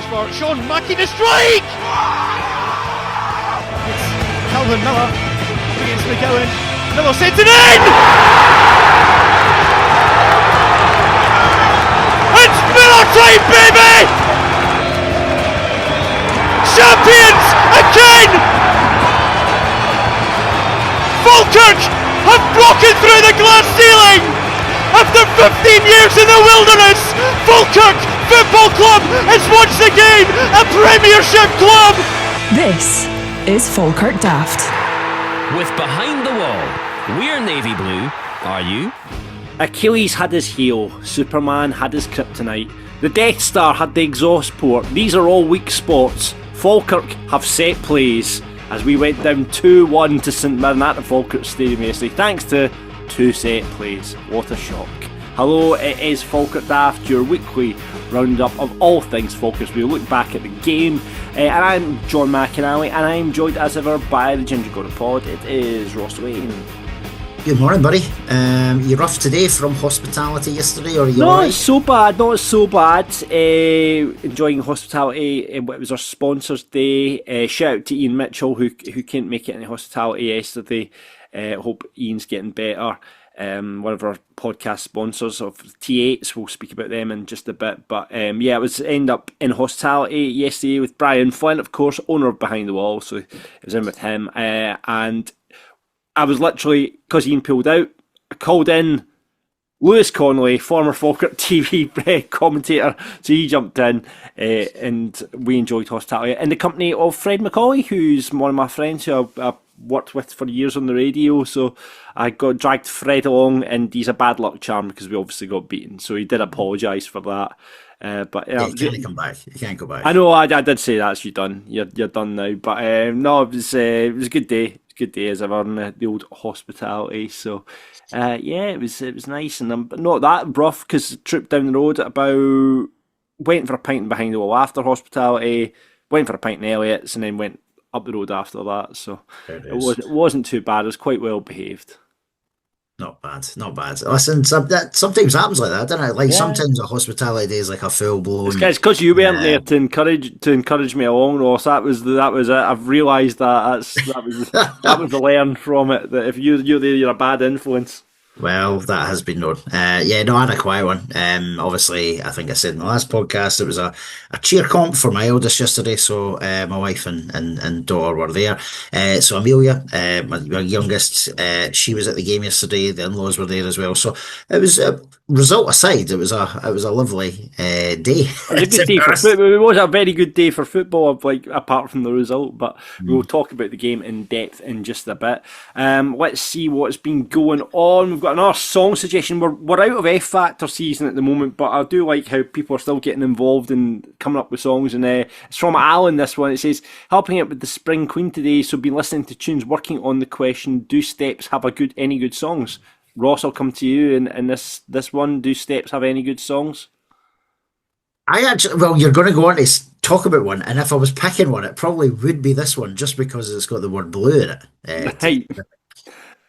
for Sean Mackey to strike! It's Calvin Miller against McGowan. Miller sends it in! It's Miller time, baby! Champions again! Falkirk have broken through the glass ceiling! After 15 years in the wilderness, Falkirk Football Club is once again a Premiership club! This is Falkirk Daft. With Behind the Wall, we're navy blue, are you? Achilles had his heel, Superman had his kryptonite, the Death Star had the exhaust port. These are all weak spots. Falkirk have set plays as we went down 2-1 to St Mirren at the Falkirk Stadium yesterday, thanks to 2 set plays. What a shock. Hello, it is Falkirk Daft, your weekly roundup of all things Falkirk. We look back at the game, and I'm John McInally, and I'm joined as ever by the Ginger God of Pod. It is Ross Wayne. Good morning, buddy. You rough today from hospitality yesterday, or are you Not alright? so bad, not so bad. Enjoying hospitality. It was our sponsors' day. Shout out to Ian Mitchell who couldn't make it in hospitality yesterday. Hope Ian's getting better. One of our podcast sponsors of T8s, we'll speak about them in just a bit. But yeah, it was end up in hospitality yesterday with Brian Flint, of course, owner of Behind the Wall. So it was in with him, and I was literally, because Ian pulled out, I called in Lewis Connolly, former Falkirk TV commentator, so he jumped in, and we enjoyed hospitality in the company of Fred McCauley, who's one of my friends who I worked with for years on the radio. So I got dragged Fred along, and he's a bad luck charm because we obviously got beaten, so he did apologise for that. But You can't come back. You can't go back. I know, I did say that's you done. You're done now. But no, it was a good day. Good day as ever in the old hospitality. So yeah, it was nice, and not that rough because trip down the road went for a pint Behind the Wall after hospitality, went for a pint in Elliott's, and then went up the road after that. So it wasn't too bad. It was quite well behaved. Not bad, not bad. Listen, that sometimes happens like that, doesn't it? Like Yeah. Sometimes a hospitality day is like a full blown. It's because you weren't there to encourage me along, Ross. That was it. I've realised that that was the learn from it. That if you're there, you're a bad influence. Well, that has been known. Yeah, no, I had a quiet one. Obviously, I think I said in the last podcast, it was a cheer comp for my eldest yesterday. So my wife and daughter were there. So Amelia, my youngest, she was at the game yesterday. The in-laws were there as well. So it was, result aside, it was a lovely day. It was a good day for football. It was a very good day for football, like apart from the result. But we'll talk about the game in depth in just a bit. Let's see what's been going on. We've got another song suggestion. We're out of F Factor season at the moment, but I do like how people are still getting involved in coming up with songs. And it's from Alan, this one. It says, helping out with the Spring Queen today, so been listening to tunes, working on the question, do Steps have any good songs? Ross, I'll come to you. And this one, do Steps have any good songs? You're going to go on to talk about one, and if I was picking one, it probably would be this one, just because it's got the word blue in it. Right.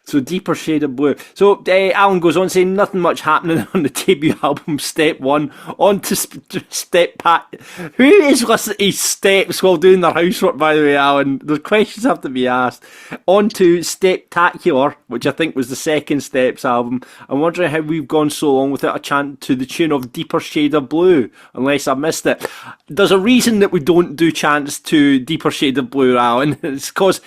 So Deeper Shade of Blue. So Alan goes on saying nothing much happening on the debut album Step 1. On to Step Pat. Who is listening to Steps while doing their housework, by the way, Alan? The questions have to be asked. On to Steptacular, which I think was the second Steps album. I'm wondering how we've gone so long without a chant to the tune of Deeper Shade of Blue, unless I missed it. There's a reason that we don't do chants to Deeper Shade of Blue, Alan. It's because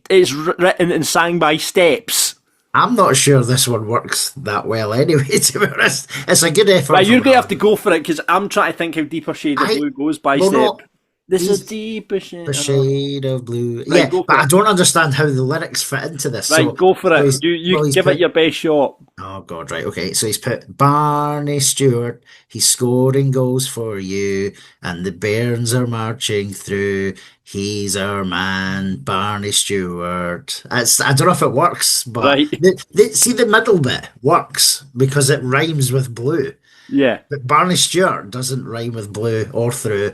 it's written and sang by Steps. I'm not sure this one works that well anyway, to be honest. It's a good effort. Right, you're going to have to go for it, because I'm trying to think how Deeper Shade of Blue goes by Step. This is deeper shade of blue. Right, yeah, but I don't understand how the lyrics fit into this. Right, so, go for it. You give it your best shot. Oh, God, right, okay. So he's put Barney Stewart, he's scoring goals for you, and the Bairns are marching through. He's our man, Barney Stewart. I don't know if it works, but right. See, the middle bit works because it rhymes with blue. Yeah. But Barney Stewart doesn't rhyme with blue or through.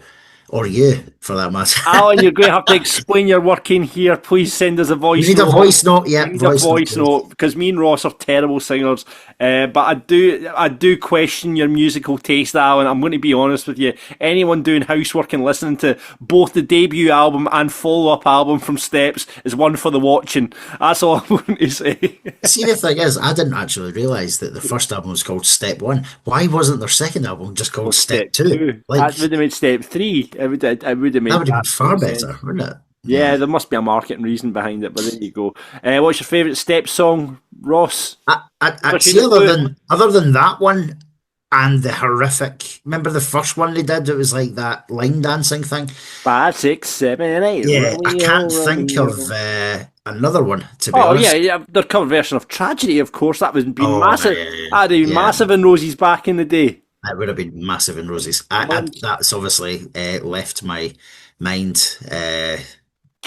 or you, for that matter. Alan, you're going to have to explain your working here. Please send us a voice You need note. a voice note, yeah. You need a voice note, because me and Ross are terrible singers. But I do question your musical taste, Alan. I'm going to be honest with you. Anyone doing housework and listening to both the debut album and follow-up album from Steps is one for the watching. That's all I'm going to say. See, the thing is, I didn't actually realise that the first album was called Step 1. Why wasn't their second album just called Step 2? That would have made Step 3. It would have made that would have been far better, wouldn't it? Yeah, there must be a marketing reason behind it, but there you go. What's your favourite Step song, Ross? Actually, other than that one and the horrific, remember the first one they did? It was like that line dancing thing. 5, 6, 7, 8. Yeah, I can't think of another one, to be honest. Oh, yeah, their cover version of Tragedy, of course. That was been massive. Yeah. That'd have been massive in Rosie's back in the day. It would have been massive in Rosie's. That's obviously left my mind. Do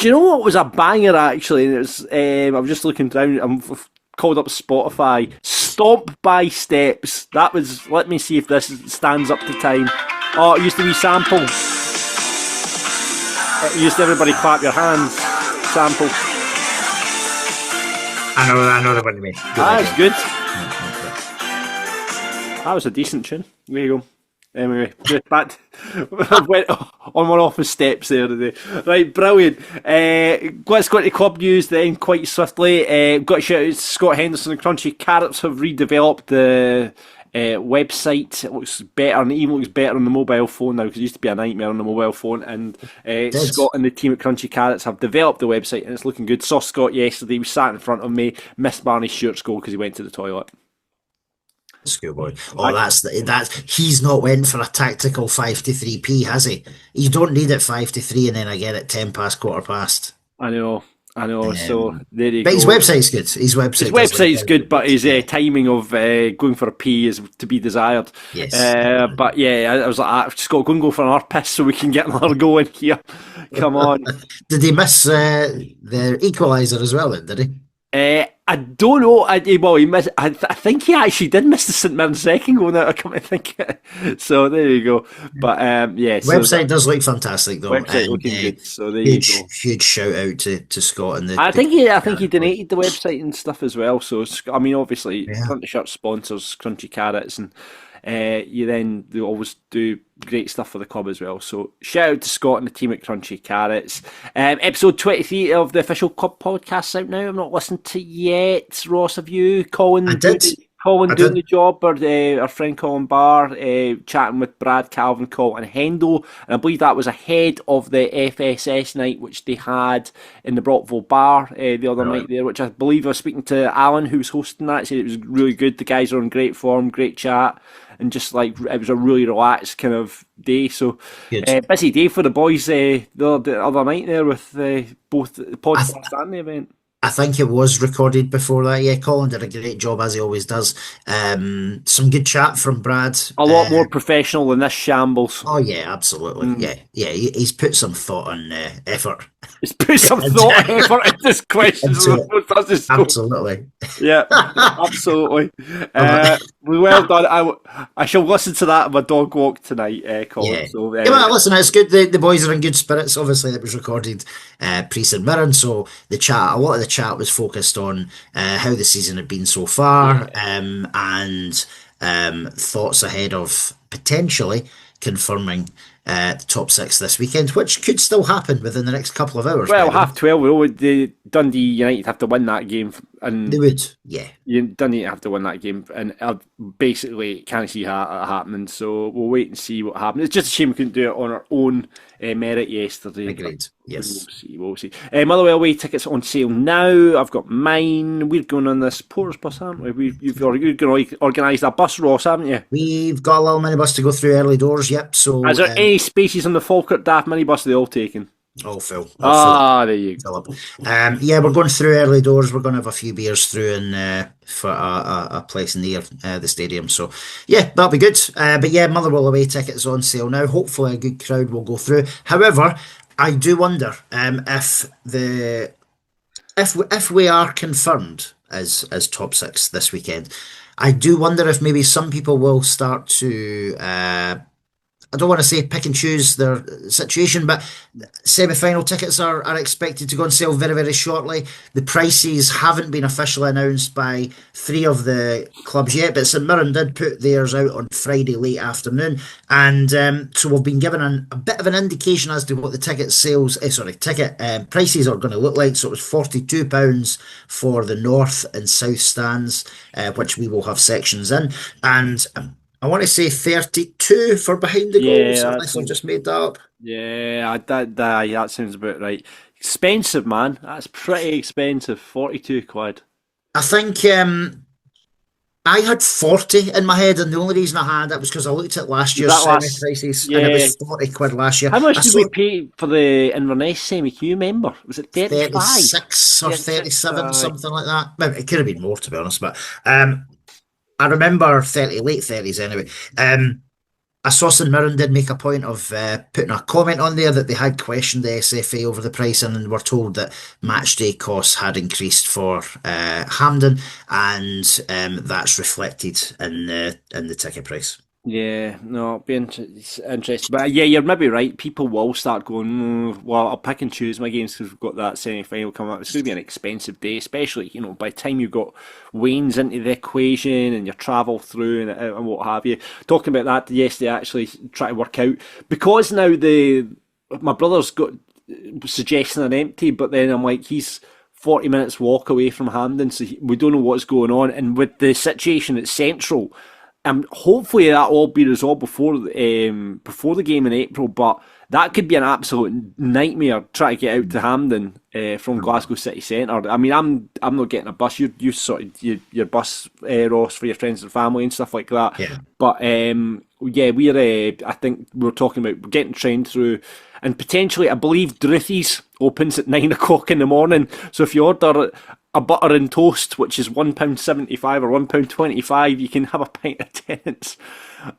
you know what was a banger, actually? And it was, I'm just looking down. I've called up Spotify. Stomp by Steps. That was, let me see if this stands up to time. Oh, it used to be sample. It used to everybody clap your hands. Sample. I know the one you mean. That's good. That was a decent tune. There you go. Anyway, back I went on one off his steps there today. Right, brilliant. Let's go into club news then quite swiftly. Got to shout out Scott Henderson and Crunchy Carrots have redeveloped the website. It looks better, and it even looks better on the mobile phone now, because it used to be a nightmare on the mobile phone. And Scott and the team at Crunchy Carrots have developed the website, and it's looking good. Saw Scott yesterday. He was sat in front of me, missed Barney Stewart's goal because he went to the toilet. Schoolboy. Oh, that's he's not went for a tactical 5 to 3p, has he? You don't need it 5 to 3 and then I get it 10 past, quarter past. I know. So there you but go. His website's good. His website's good, but his timing of going for a P is to be desired. Yes. But yeah, I was like, Scott, go and go for an piss so we can get another go in here. Come on. Did he miss the equaliser as well? Then did he? I don't know. He missed. I think he actually did miss the St Mirren second goal. Now I come to think it. So there you go. But yeah, website does look fantastic though. Website looking good. So there you go. Huge shout out to Scott and I think he donated the website and stuff as well. So I mean, obviously, Crunchy Shirt sponsors Crunchy Carrots, and they always do great stuff for the club as well. So shout out to Scott and the team at Crunchy Carrots. Episode 23 of the official club podcast out now. I've not listened to yet. Ross, have you? Colin, I did. Colin doing the job, or our friend Colin Barr chatting with Brad, Calvin, Colin and Hendo, and I believe that was ahead of the FSS night which they had in the Brockville bar the other night there, which I believe I was speaking to Alan, who was hosting that, said it was really good. The guys are in great form, great chat, and just like it was a really relaxed kind of day. So busy day for the boys the other night there with both the podcast and the event. I think it was recorded before that. Yeah, Colin did a great job, as he always does. Some good chat from Brad. A lot more professional than this shambles. Oh yeah, absolutely. Yeah. He's put some thought and effort. He's put some thought and effort into this question. Absolutely. Yeah, absolutely. Well done. I shall listen to that on my dog walk tonight, Colin. Yeah. So, well, listen, it's good. The boys are in good spirits. Obviously, it was recorded pre-St Mirren, so a lot of the chat was focused on how the season had been so far, and thoughts ahead of potentially confirming the top 6 this weekend, which could still happen within the next couple of hours. Well, 12:30, we know the Dundee United have to win that game, and they would. Yeah, Dundee have to win that game, and I basically can't see that happening. So we'll wait and see what happens. It's just a shame we couldn't do it on our own merit yesterday. Agreed. Yes. We'll see. Motherwell away tickets on sale now. I've got mine. We're going on this Porter's bus, haven't we? You've organised a bus, Ross, haven't you? We've got a little minibus to go through early doors. Yep. So is there any spaces on the Falkirk Daft minibus? Are they all taken? All full. There you go. Yeah, we're going through early doors. We're going to have a few beers through and for a place near the stadium. So yeah, that'll be good. But yeah, Motherwell away tickets on sale now. Hopefully, a good crowd will go through. However, I do wonder if we are confirmed as top 6 this weekend. I do wonder if maybe some people will start to I don't want to say pick and choose their situation, but semi-final tickets are expected to go on sale very, very shortly. The prices haven't been officially announced by three of the clubs yet, but St Mirren did put theirs out on Friday late afternoon, and so we've been given a bit of an indication as to what the ticket prices are going to look like. So it was £42 for the north and south stands, which we will have sections in, and I want to say 32 for behind the goals, unless I've just made that up. Yeah, that sounds about right. Expensive, man. That's pretty expensive. 42 quid. I think I had 40 in my head, and the only reason I had it was because I looked at last year's semi prices, and it was 40 quid last year. How much did we pay for the Inverness semi? Can you remember? Was it 35? 36 or 37, something like that. Well, it could have been more, to be honest, but I remember late 30s anyway. I saw St Mirren did make a point of putting a comment on there that they had questioned the SFA over the price and were told that match day costs had increased for Hampden, and that's reflected in the ticket price. Yeah, no, it'll be interesting. But yeah, you're maybe right. People will start going, well, I'll pick and choose my games because we've got that semi-final coming up. It's going to be an expensive day, especially, by the time you've got Wayne's into the equation and your travel through and what have you. Talking about that yesterday, actually, try to work out. Because now my brother's got suggesting an empty, but then I'm like, he's 40 minutes walk away from Hampden, so we don't know what's going on. And with the situation at Central, hopefully that will be resolved before the game in April, but that could be an absolute nightmare trying to get out to Hampden from Glasgow City Centre. I mean, I'm not getting a bus. You sort of your bus, Ross, for your friends and family and stuff like that. Yeah. But we're I think we're talking about getting trained through, and potentially I believe Druthie's opens at 9 o'clock in the morning. So if you order a butter and toast, which is £1.75 or £1.25, you can have a pint of Tennent's.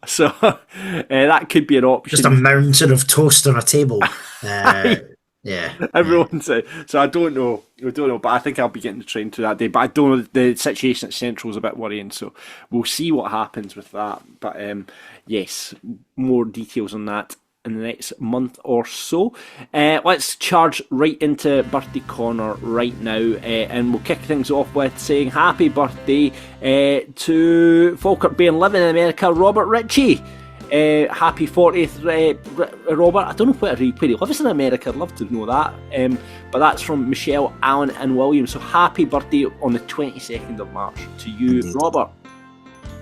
So that could be an option. Just a mountain of toast on a table. Yeah. Everyone's so I don't know. But I think I'll be getting the train to that day. But I don't know. The situation at Central is a bit worrying, so we'll see what happens with that. But yes, more details on that in the next month or so. Let's charge right into birthday corner right now, and we'll kick things off with saying happy birthday to Falkirk Bairns living in America, Robert Ritchie. Happy 40th, Robert. I don't know where he lives in America. I'd love to know that. But that's from Michelle, Alan and William. So happy birthday on the 22nd of March to you, indeed, Robert.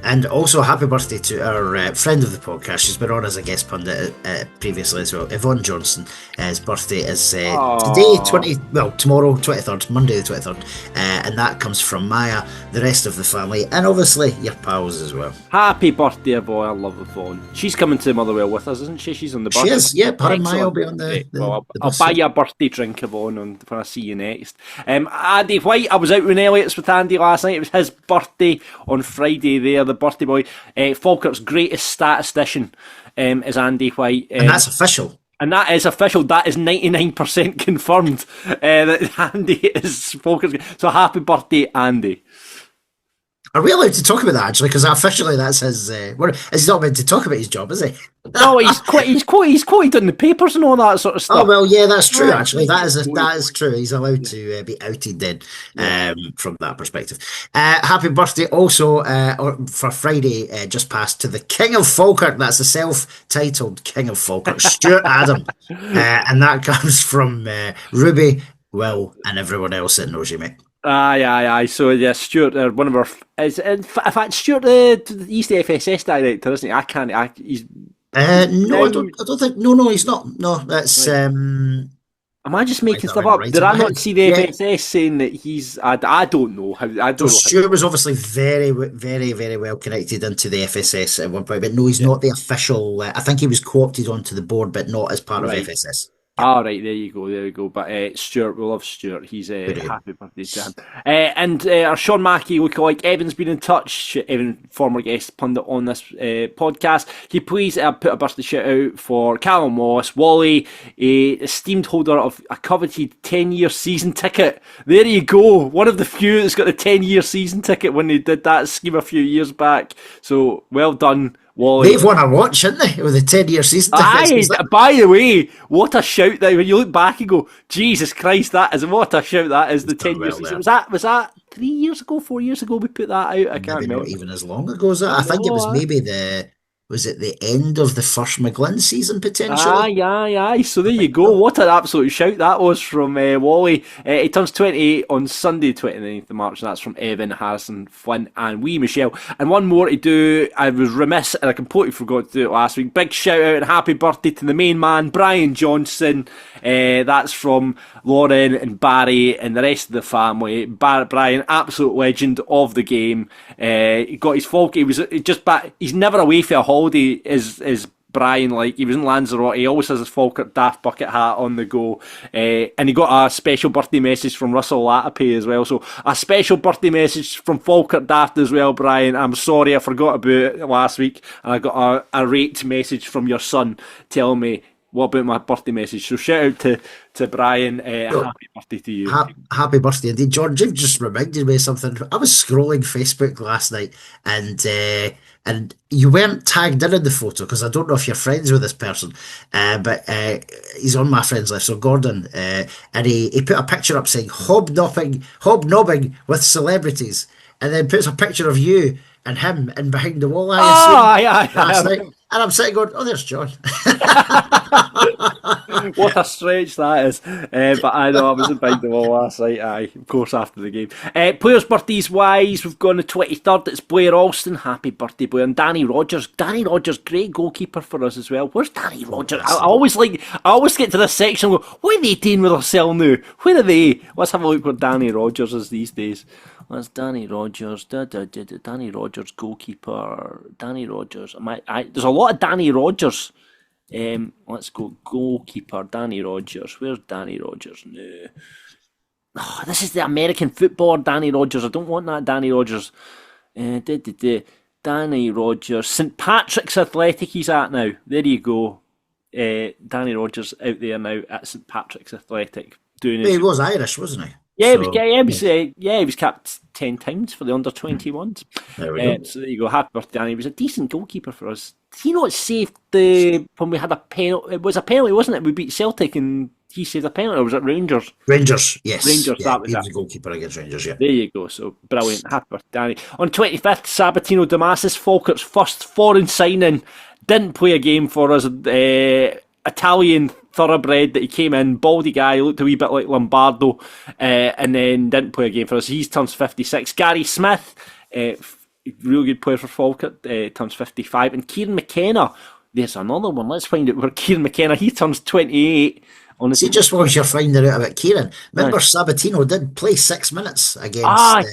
And also happy birthday to our friend of the podcast. She's been on as a guest pundit previously as well, Yvonne Johnson. His birthday is today, tomorrow, 23rd, Monday the 23rd. And that comes from Maya, the rest of the family, and obviously your pals as well. Happy birthday, Yvonne. I love Yvonne. She's coming to Motherwell with us, isn't she? She's on the bus. She is, yeah. Her and Maya will be on the I'll buy you a birthday drink, Yvonne, when I see you next. Andy White, I was out with Elliott's with Andy last night. It was his birthday on Friday there. The birthday boy, Falkirk's greatest statistician is Andy White, and that's official. And that is official. That is 99% confirmed that Andy is Falkirk's. So happy birthday, Andy. Are we allowed to talk about that actually? Because officially that's his. He's not meant to talk about his job, is he? No, he's quoted in the papers and all that sort of stuff. Oh well, yeah, that's true. Actually, that is true. He's allowed to be outed then, from that perspective. Happy birthday also for Friday just passed to the King of Falkirk. That's the self-titled King of Falkirk, Stuart Adam, and that comes from Ruby, Will, and everyone else that knows you, mate. Aye. So yeah, Stuart, one of our in fact Stuart, he's the FSS director, isn't he? I can't. He's no, I don't think. No, he's not. No, that's. Right. Am I just making stuff up? Did I not see the FSS saying that he's? I don't know how. I don't know. Stuart was obviously very, very, very well connected into the FSS at one point, but no, he's not the official. I think he was co-opted onto the board, but not as part of FSS. All right, there you go. But Stuart, we love Stuart. He's happy birthday to him. And our Sean Mackey lookalike Evan's been in touch. Evan, former guest pundit on this podcast. Can you please put a birthday shout out for Callum Moss, Wally, esteemed holder of a coveted 10-year season ticket. There you go. One of the few that's got a 10-year season ticket when they did that scheme a few years back. So well done, Wally. They've won a watch, haven't they? With the 10-year season tickets. Aye, by the way, what a shout that when you look back and go, Jesus Christ, that is what a shout that is, the 10-year season. Was that 3 years ago, 4 years ago we put that out? I can't Maybe remember. not even as long ago as that. I think it was maybe was it the end of the first McGlynn season potentially? Aye. So there you go. What an absolute shout that was from Wally. He turns 28 on Sunday, 29th of March, and that's from Evan, Harrison, Flynn, and wee Michelle. And one more to do. I was remiss, and I completely forgot to do it last week. Big shout out and happy birthday to the main man, Brian Johnson. That's from Lauren and Barry and the rest of the family. Brian, absolute legend of the game. He got his folk. He was just back. He's never away for a holiday. Is Brian, like, he was in Lanzarote. He always has his Falkirk Daft bucket hat on the go. And he got a special birthday message from Russell Latape as well. So a special birthday message from Falkirk Daft as well, Brian. I'm sorry, I forgot about it last week. And I got a rate message from your son telling me what about my birthday message. So shout out to Brian. Happy birthday to you. Happy birthday indeed. George, you've just reminded me of something. I was scrolling Facebook last night and you weren't tagged in the photo because I don't know if you're friends with this person, but he's on my friends list. So Gordon, and he put a picture up saying hobnobbing with celebrities, and then puts a picture of you and him in behind the wall. Last night. And I'm sitting going, oh, there's John. What a stretch that is. But I know I was in behind the wall last night. Aye, of course, after the game. Players' birthdays wise, we've got on the 23rd. It's Blair Alston. Happy birthday, Blair. And Danny Rogers. Danny Rogers, great goalkeeper for us as well. Where's Danny Rogers? I always get to this section and go, what are they doing with themselves now? Where are they? Let's have a look what Danny Rogers is these days. That's Danny Rogers. Danny Rogers, goalkeeper. Danny Rogers. There's a lot of Danny Rogers. Let's go goalkeeper. Danny Rogers. Where's Danny Rogers? No. Oh, this is the American footballer Danny Rogers. I don't want that Danny Rogers. Danny Rogers. St Patrick's Athletic he's at now. There you go. Danny Rogers out there now at St Patrick's Athletic. He was Irish, wasn't he? Yeah, he was capped 10 times for the under-21s. There we go. So there you go. Happy birthday, Danny. He was a decent goalkeeper for us. Did he not save when we had a penalty? It was a penalty, wasn't it? We beat Celtic and he saved a penalty, or was it Rangers? Rangers, yes. Rangers, yeah, that was he was a goalkeeper against Rangers, yeah. There you go. So brilliant. Happy birthday, Danny. On 25th, Sabatino Damasis, Falkirk's first foreign signing, didn't play a game for us. Italian thoroughbred that he came in, baldy guy, looked a wee bit like Lombardo, and then didn't play a game for us. He turns 56. Gary Smith, real good player for Falkirk, turns 55. And Kieran McKenna, there's another one. Let's find out where Kieran McKenna, he turns 28. See, just once you're finding out about Kieran, remember Sabatino did play 6 minutes against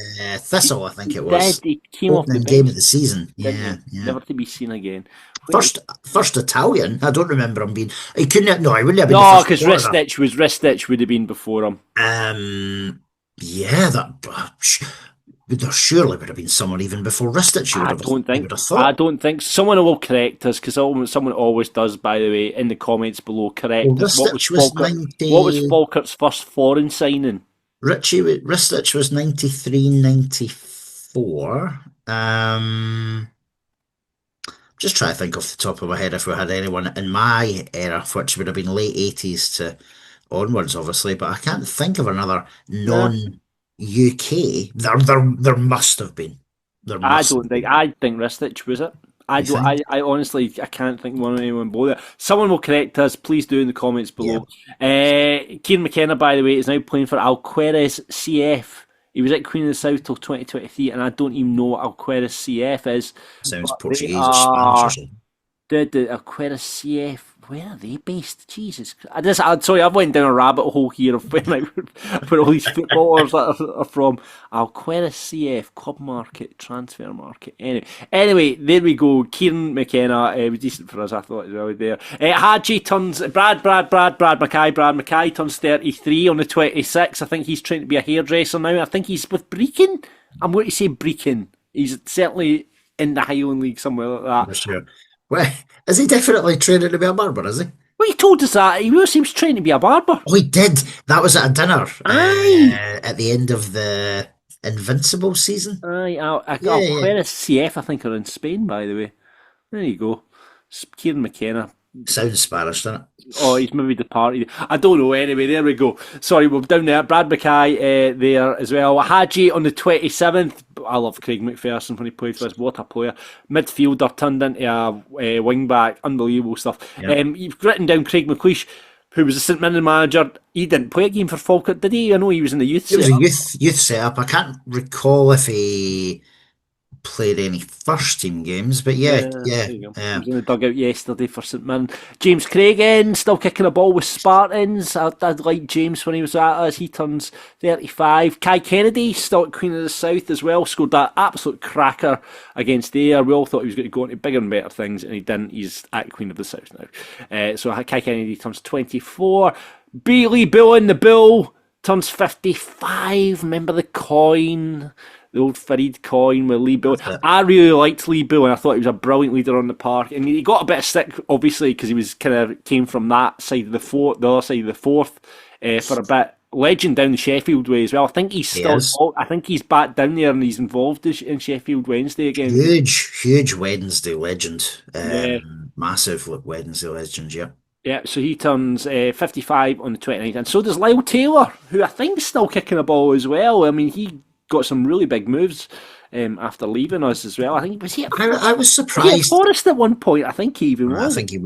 Thistle, I think it was. He came off the game of the season. Yeah. Never to be seen again. First Italian. I don't remember him being. He couldn't. No, he wouldn't have been. No, because Ristich would have been before him. Yeah, there surely would have been someone even before Ristich. I don't think someone will correct us, because someone always does. By the way, in the comments below, correct us. What was Falkirk's first foreign signing? Ristich was 93, 94. Just try to think off the top of my head if we had anyone in my era, which would have been late 80s to onwards, obviously, but I can't think of another non-UK. There must have been. I think Ristich was it. I honestly can't think of anyone below that. Someone will correct us. Please do in the comments below. Yeah. Kieran McKenna, by the way, is now playing for Alqueires CF. He was at Queen of the South till 2023, and I don't even know what Alqueires CF is. Sounds Portuguese or Spanish or something. The Alqueires CF, where are they based? Jesus Christ. I've went down a rabbit hole here of where all these footballers are from. Alqueires CF, club market, transfer market. Anyway, there we go. Kieran McKenna was decent for us, I thought, as well there. Hadji turns, Brad Mackay turns 33 on the 26th. I think he's trying to be a hairdresser now. I think he's with Brecon. I'm going to say Brecon. He's certainly in the Highland League somewhere like that. For sure. Well, is he definitely training to be a barber, is he? Well, he told us that. He was training to be a barber. Oh, he did. That was at a dinner. Aye. At the end of the Invincible season. Aye. Alqueires CF, I think, are in Spain, by the way. There you go. Kieran McKenna. Sounds Spanish, doesn't it? Oh, he's maybe departed. I don't know. Anyway, there we go. Sorry, we're down there. Brad Mackay there as well. Hadji on the 27th. I love Craig McPherson when he played for us. What a player. Midfielder turned into a wing back. Unbelievable stuff. Yep. You've written down Craig McLeish, who was the St Mirren manager. He didn't play a game for Falkirk, did he? I know he was in the youth It was setup. a youth setup. I can't recall if he played any first team games, but yeah, Yeah, yeah. there you go. He was in the dugout yesterday for St Mirren. James Craigen still kicking a ball with Spartans. I'd like James when he was at us. He turns 35. Kai Kennedy still at Queen of the South as well. Scored that absolute cracker against Ayr. We all thought he was going to go into bigger and better things, and he didn't. He's at Queen of the South now. So Kai Kennedy turns 24. Lee Bullen, the Bull, turns 55. Remember the coin? The old Farid coin with Lee Bullen. I really liked Lee Bullen. I thought he was a brilliant leader on the park, and he got a bit of stick, obviously, because he was came from that side of the other side of the fourth for a bit. Legend down the Sheffield way as well. I think he's still. I think he's back down there and he's involved in Sheffield Wednesday again. Huge Wednesday legend. Yeah. Massive Wednesday legend. Yeah. Yeah, so he turns 55 on the 29th, and so does Lyle Taylor, who I think is still kicking a ball as well. I mean, he got some really big moves after leaving us as well. I think I was surprised. Forest at one point. I think he even was. I think he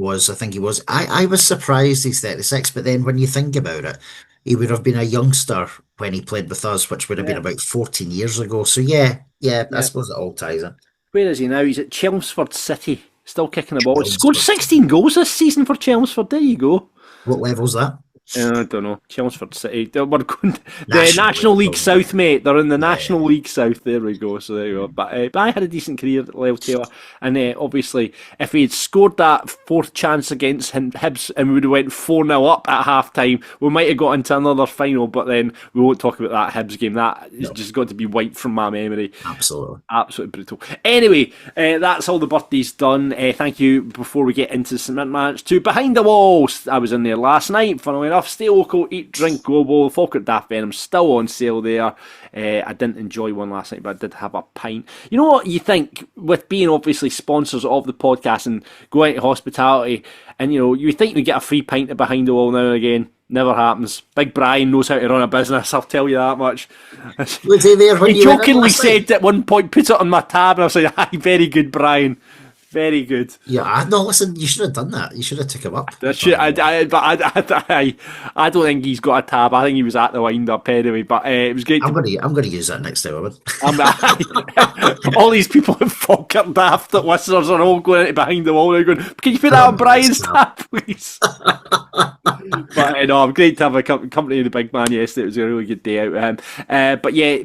was. I was surprised he's 36, but then when you think about it, he would have been a youngster when he played with us, which would have been about 14 years ago. So yeah, I suppose it all ties in. Where is he now? He's at Chelmsford City, still kicking the ball. He scored 16 goals this season for Chelmsford. There you go. What level's that? I don't know. Chelmsford City. We're going the National League South, mate. They're in the National League South. There we go. So there you go. But I had a decent career at Lyle Taylor. And obviously, if he had scored that fourth chance against Hibs and we would have went 4-0 up at half time, we might have got into another final. But then we won't talk about that Hibs game. That has just got to be wiped from my memory. Absolutely. Absolutely brutal. Anyway, that's all the birthdays done. Thank you, before we get into the St Mirren match, to Behind the Walls. I was in there last night, funnily enough. Stay local, eat, drink, global. Falkirk Daft Venom still on sale there. I didn't enjoy one last night, but I did have a pint. You know what you think, with being obviously sponsors of the podcast and going into hospitality, and you think you get a free pint of Behind the Wall now and again. Never happens. Big Brian knows how to run a business, I'll tell you that much. Was he there when he jokingly said at one point, put it on my tab, and I was like, hi, very good, Brian. Very good. Yeah, no, listen, you should have done that. You should have took him up. I don't think he's got a tab. I think he was at the wind-up anyway, but it was great. I'm going to use that next time, I would. All these people in Falkirk Daft that listeners are all going into Behind the Wall now going, can you put that on Brian's tab, please? But no, I'm great to have a company of the big man yesterday. It was a really good day out with him. But yeah,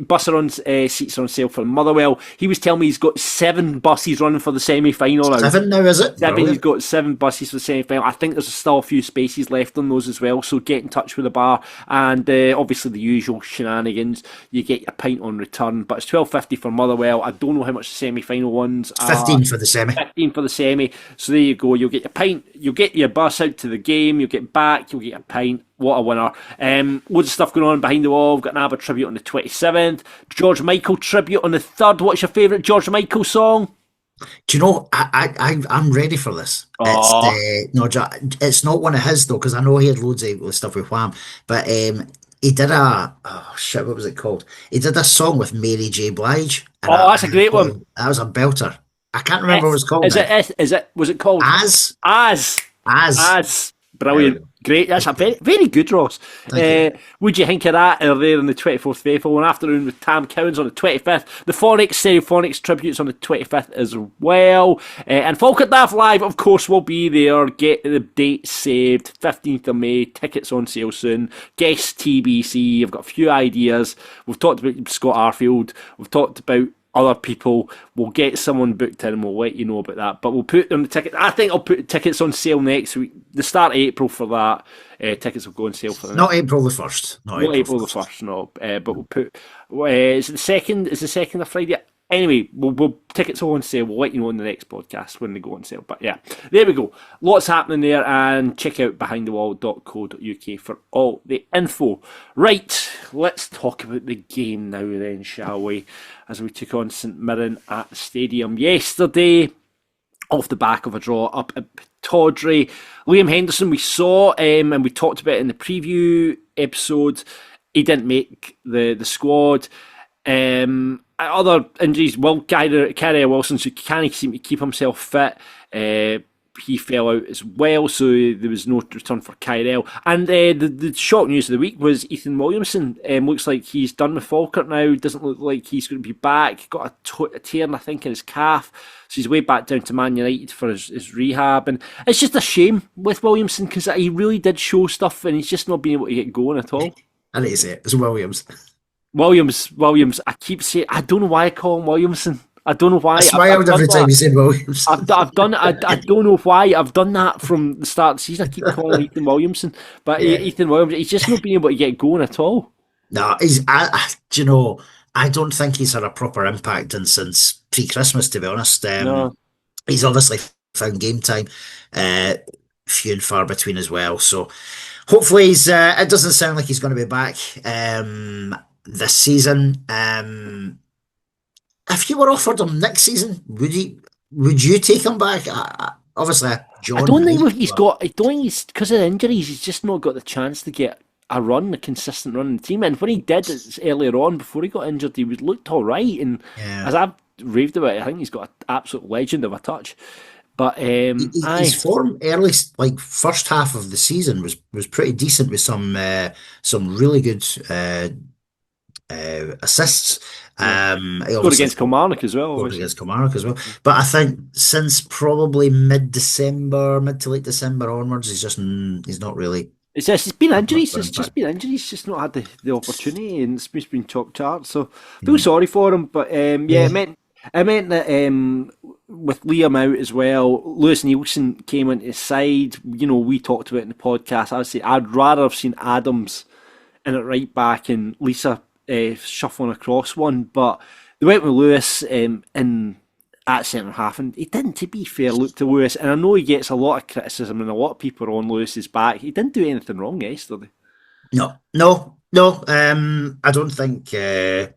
seats are on sale for Motherwell. He was telling me he's got 7 buses running for the semi-final now. 7 now, is it? 7, he's got 7 buses for the semi-final. I think there's still a few spaces left on those as well, so get in touch with the bar. And obviously the usual shenanigans. You get a pint on return, but it's $12.50 for Motherwell. I don't know how much the semi-final ones are. 15 for the semi. 15 for the semi. So there you go. You'll get your pint. You'll get your bus out to the game. You'll get back. You'll get a pint. What a winner. Loads of stuff going on Behind the Wall. We've got an ABBA tribute on the 27th. George Michael tribute on the 3rd. What's your favourite George Michael song? Do you know, I'm ready for this. It's not one of his though, because I know he had loads of stuff with Wham, but he did what was it called? He did a song with Mary J. Blige. That's a great one. That was a belter. I can't remember what it was called. Was it called As? Brilliant. Great. That's a very, very good, Ross. Would you think of that there on the 24th Faithful? An afternoon with Tam Cowans on the 25th. The Stereophonics tributes on the 25th as well. And Falkirk Daft Live, of course, will be there. Get the date saved. 15th of May. Tickets on sale soon. Guest TBC. I've got a few ideas. We've talked about Scott Arfield. We've talked about other people. We'll get someone booked in and we'll let you know about that. But we'll put on the ticket. I think I'll put tickets on sale next week. The start of April for that. Tickets will go on sale for that. Not April the 1st. Not April the 1st, no. But we'll put... is it the 2nd? Is the 2nd of Friday? Anyway, we'll tickets are on sale. We'll let you know in the next podcast when they go on sale. But yeah, there we go. Lots happening there, and check out behindthewall.co.uk for all the info. Right, let's talk about the game now then, shall we? As we took on St Mirren at the stadium yesterday. off the back of a draw up at Tawdry. Liam Henderson, we saw, and we talked about it in the preview episode, he didn't make the squad. Other injuries, Carrier Wilson, who can't seem to keep himself fit, he fell out as well, so there was no return for Kyrell. And the shock news of the week was Ethan Williamson. Looks like he's done with Falkirk now. Doesn't look like he's going to be back. Got a tear, I think, in his calf. So he's way back down to Man United for his rehab. And it's just a shame with Williamson because he really did show stuff and he's just not been able to get going at all. And it's Williams. Williams. I keep saying, I don't know why I call him Williamson. I don't know why. I smiled every time you said Williams. I've done it. I don't know why. I've done that from the start of the season. I keep calling Ethan Williamson. But Ethan Williams, he's just not been able to get going at all. No, I don't think he's had a proper impact since pre-Christmas, to be honest. No. He's obviously found game time. Few and far between as well. So hopefully it doesn't sound like he's going to be back this season. If you were offered him next season, would you take him back? Obviously, John. I don't think he's because of injuries. He's just not got the chance to get a consistent run in the team. And when he did it earlier on, before he got injured, he looked all right. And as I've raved about it, I think he's got an absolute legend of a touch. But his form early, like first half of the season, was pretty decent with some really good assists. Scored against Kilmarnock as well. But I think since probably mid to late December onwards, he's not really. It's been injuries. It's just been injuries. He's just not had the opportunity, and it's been top chart. So I feel sorry for him. But it meant that with Liam out as well, Lewis Nielsen came into his side. We talked about it in the podcast. I would say I'd rather have seen Adams in it right back and Lisa shuffling across one, but they went with Lewis at centre half, and he didn't, to be fair, look to Lewis, and I know he gets a lot of criticism and a lot of people are on Lewis's back. He didn't do anything wrong yesterday. No. I don't think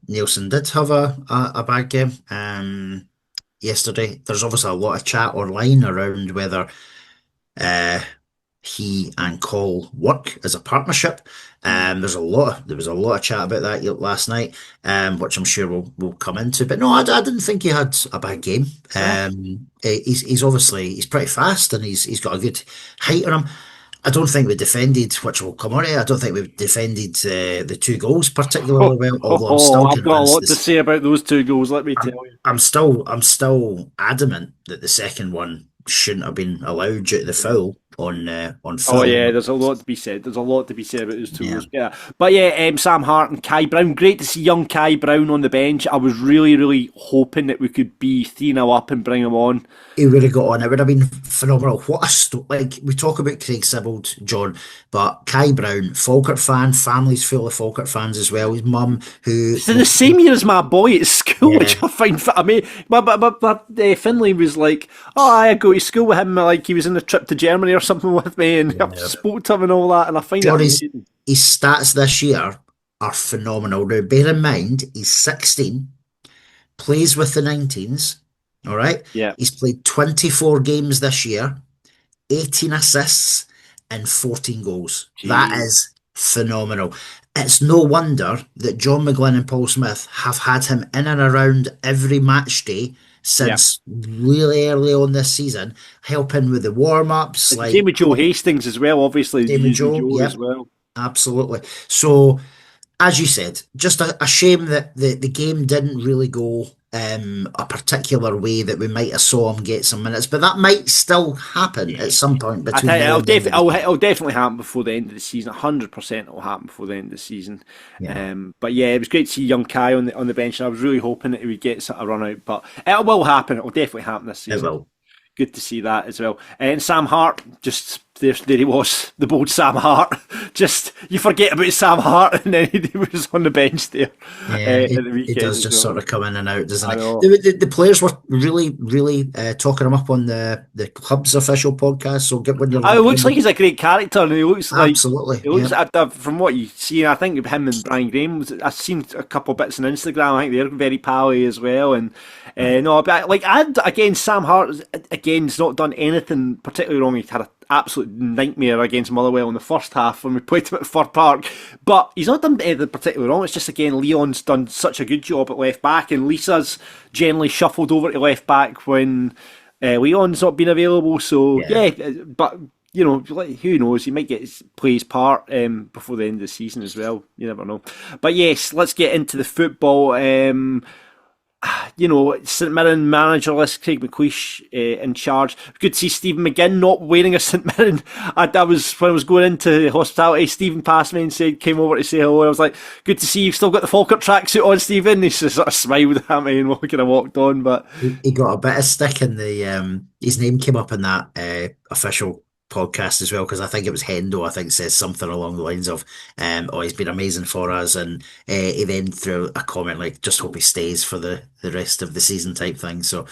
Nielsen did have a bad game yesterday. There's obviously a lot of chat online around whether he and Cole work as a partnership. There was a lot of chat about that last night, which I'm sure we'll come into. But no, I didn't think he had a bad game. He's pretty fast and he's got a good height on him. I don't think we defended, which we'll come on to. I don't think we defended the two goals particularly well. Although I've got a lot to say about those two goals. Let me tell you, I'm still adamant that the second one shouldn't have been allowed due to the foul on Phil. Oh yeah, there's a lot to be said. There's a lot to be said about those two goals. Yeah, but Sam Hart and Kai Brown. Great to see young Kai Brown on the bench. I was really, really hoping that we could be 3-0 up and bring him on. He would have got on. It would have been phenomenal. What a we talk about Craig Sibbald, John, but Kai Brown, Falkirk fan, family's full of Falkirk fans as well. His mum, who it's the same year as my boy at school, which I find. I mean, but Finlay was like, "Oh, I go to school with him like he was in a trip to Germany or something with me, and I spoke to him and all that." And I find his stats this year are phenomenal. Now, bear in mind, he's 16, plays with the 19s. All right. Yeah. He's played 24 games this year, 18 assists and 14 goals. Jeez. That is phenomenal. It's no wonder that John McGlynn and Paul Smith have had him in and around every match day since really early on this season, helping with the warm-ups. Same with Joe Hastings as well, obviously. Same with Joe as well. Absolutely. So, as you said, just a shame that the game didn't really go a particular way that we might have saw him get some minutes, but that might still happen at some point between it'll definitely happen before the end of the season. 100% it'll happen before the end of the season. But it was great to see young Kai on the bench, and I was really hoping that he would get a run out, but it will happen. It will definitely happen this season. It will. Good to see that as well. And Sam Hart, just there he was, the bold Sam Hart. Just, you forget about Sam Hart, and then he was on the bench there Yeah, at the it weekend does as just well. sort of come in and out, doesn't I it? know. The players were really talking him up on the club's official podcast. So get when you're It looks like when he's a great character, and he looks like absolutely, he looks. yeah. From what you see, I think him and Brian Graham. I've seen a couple bits on Instagram. I think they're very pally as well. And no, but like again, Sam Hart again has not done anything particularly wrong. He had an absolute nightmare against Motherwell in the first half when we played him at Fir Park. But he's not done anything particularly wrong. It's just again, Leon's done such a good job at left back, and Lisa's generally shuffled over to left back when Leon's not been available. So yeah, but you know, who knows? He might play his part before the end of the season as well. You never know. But yes, let's get into the football. You know, St Mirren managerless, Craig McLeish in charge. Good to see Stephen McGinn not wearing a St Mirren. I was when I was going into hospitality, Stephen passed me and came over to say hello. I was like, good to see you've still got the Falkirk tracksuit on, Stephen. He just sort of smiled at me and kind of walked on. But He got a bit of stick in the his name came up in that official podcast as well, because I think it was Hendo, I think says something along the lines of oh, he's been amazing for us, and he then threw a comment like, just hope he stays for the rest of the season type thing. So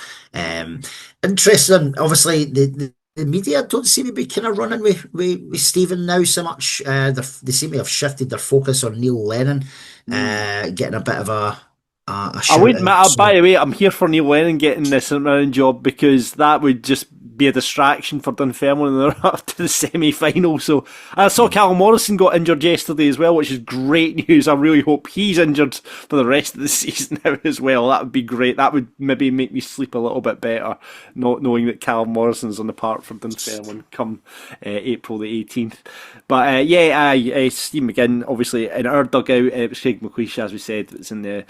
interesting. Obviously the media don't seem to be kind of running with Stephen now so much. They seem to have shifted their focus on Neil Lennon getting a bit of a I shout would, out. So, by the way, I'm here for Neil Lennon getting the St Mirren job, because that would just be a distraction for Dunfermline and they're up to the semi-final. So I saw Callum Morrison got injured yesterday as well, which is great news. I really hope he's injured for the rest of the season now as well. That would be great. That would maybe make me sleep a little bit better, not knowing that Callum Morrison's on the park for Dunfermline come April the 18th. But Steve McGinn, obviously in our dugout, it was Craig McLeish, as we said, it's in the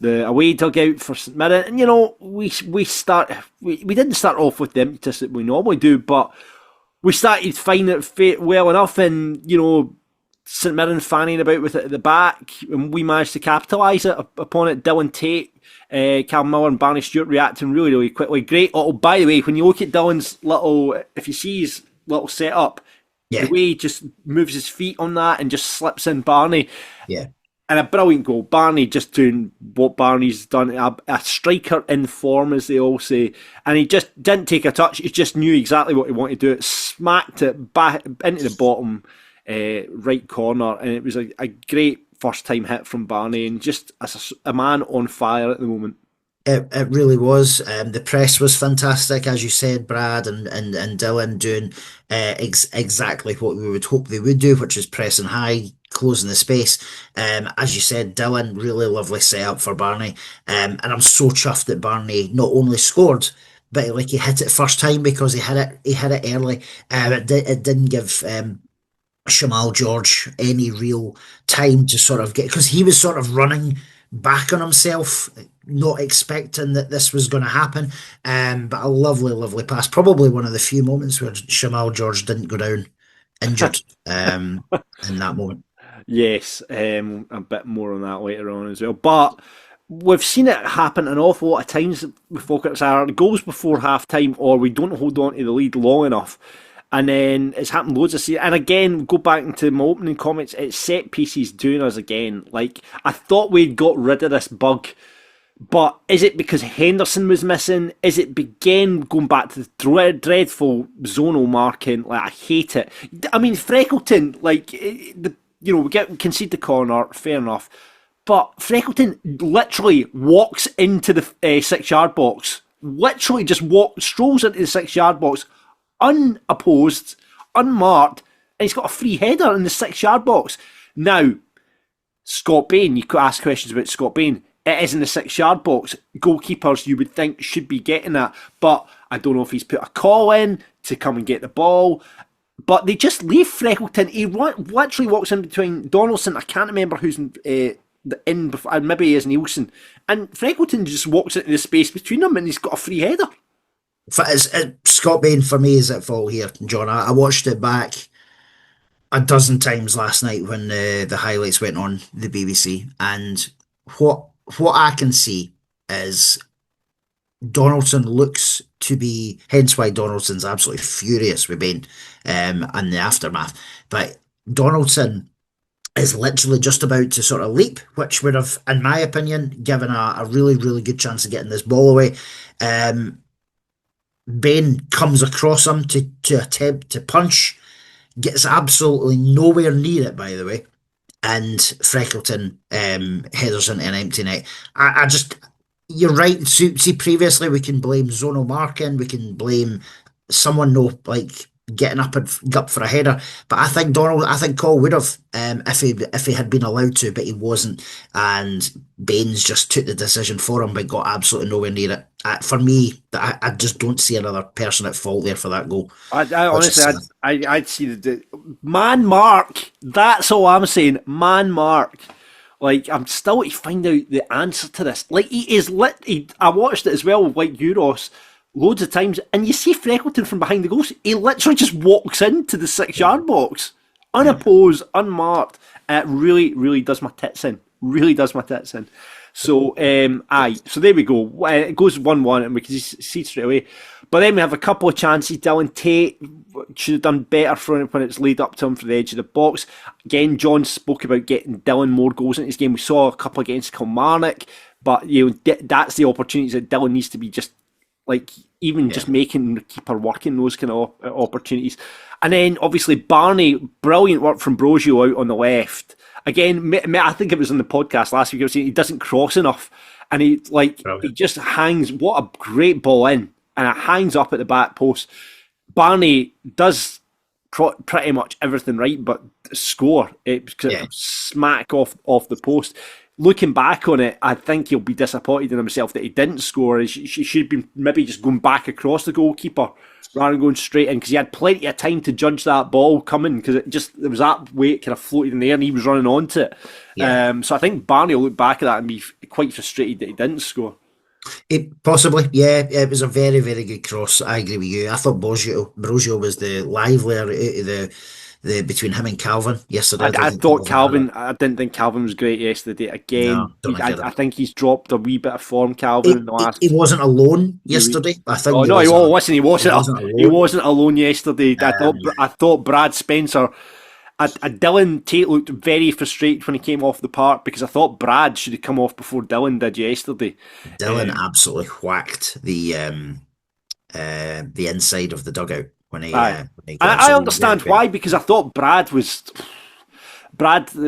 away dugout for St Mirren. And you know, we didn't start off with the impetus that we normally do, but we started finding it well enough, and you know, St Mirren fanning about with it at the back, and we managed to capitalise upon it. Dylan Tate, Cal Miller and Barney Stewart reacting really quickly. Great. Oh, by the way, when you look at Dylan's little, if you see his little setup, the way he just moves his feet on that and just slips in Barney. yeah. And a brilliant goal. Barney just doing what Barney's done. A striker in form, as they all say. And he just didn't take a touch. He just knew exactly what he wanted to do. It smacked it back into the bottom right corner. And it was a great first-time hit from Barney. And just a man on fire at the moment. It really was. The press was fantastic, as you said, Brad and Dylan doing exactly what we would hope they would do, which is pressing high, closing the space. As you said, Dylan, really lovely setup for Barney. And I'm so chuffed that Barney not only scored, but like he hit it first time, because he hit it early. It didn't give Shamal George any real time to sort of get, because he was sort of running back on himself, not expecting that this was going to happen. But a lovely pass. Probably one of the few moments where Shamal George didn't go down injured in that moment. Yes, a bit more on that later on as well. But we've seen it happen an awful lot of times with Falkirk's are goals before half time, or we don't hold on to the lead long enough. And then it's happened loads of seasons. And again, go back into my opening comments, it's set pieces doing us again. Like, I thought we'd got rid of this bug, but is it because Henderson was missing? Is it again going back to the dreadful zonal marking? Like, I hate it. I mean, Freckleton, like, we concede the corner, fair enough. But Freckleton literally walks into the 6-yard box. Literally just strolls into the 6-yard box, unopposed, unmarked, and he's got a free header in the 6-yard box. Now, Scott Bain, you could ask questions about Scott Bain. It is in the 6-yard box. Goalkeepers, you would think, should be getting that, but I don't know if he's put a call in to come and get the ball. But they just leave Freckleton. He literally walks in between Donaldson. I can't remember who's in before. Maybe he is Nielsen. And Freckleton just walks into the space between them, and he's got a free header. Scott Bain for me is at fault here, John. I watched it back a dozen times last night when the highlights went on the BBC, and what I can see is Donaldson looks to be, hence why Donaldson's absolutely furious with Bain in the aftermath. But Donaldson is literally just about to sort of leap, which would have, in my opinion, given a really, really good chance of getting this ball away. Bain comes across him to attempt to punch, gets absolutely nowhere near it, by the way, and Freckleton headers into an empty net. I just, you're right. See, previously we can blame zonal marking, we can blame someone like getting up for a header, but I think Cole would have if he had been allowed to, but he wasn't, and Baines just took the decision for him, but got absolutely nowhere near it. For me, I just don't see another person at fault there for that goal. I honestly, I'd see the man mark. That's all I'm saying. Man mark. Like, I'm still to find out the answer to this. Like, he is I watched it as well with like Euros loads of times, and you see Freckleton from behind the goals. He literally just walks into the 6-yard box, unopposed, unmarked. It really, really does my tits in. Really does my tits in. So, so there we go. It goes 1-1, and we can see straight away. But then we have a couple of chances. Dylan Tate should have done better when it's laid up to him for the edge of the box. Again, John spoke about getting Dylan more goals into this game. We saw a couple against Kilmarnock, but that's the opportunities that Dylan needs to be just just making the keeper working those kind of opportunities. And then obviously Barney, brilliant work from Brogio out on the left. Again, I think it was on the podcast last week, I was saying he doesn't cross enough, and he just hangs. What a great ball in, and it hangs up at the back post. Barney does pretty much everything right, but score it smack off the post. Looking back on it, I think he'll be disappointed in himself that he didn't score. He should have been maybe just going back across the goalkeeper rather than going straight in, because he had plenty of time to judge that ball coming, because there was that weight kind of floated in the air and he was running onto it. Yeah. So I think Barney will look back at that and be quite frustrated that he didn't score. Possibly, yeah. It was a very, very good cross. I agree with you. I thought Brogio was the livelier the between him and Calvin yesterday. I didn't think Calvin was great yesterday. Again, no, I think he's dropped a wee bit of form, Calvin, in the last. He wasn't alone yesterday. I think. Oh no, he wasn't alone yesterday. I thought Brad Spencer. Dylan Tate looked very frustrated when he came off the park, because I thought Brad should have come off before Dylan did yesterday. Dylan absolutely whacked the inside of the dugout. I understand why, because I thought there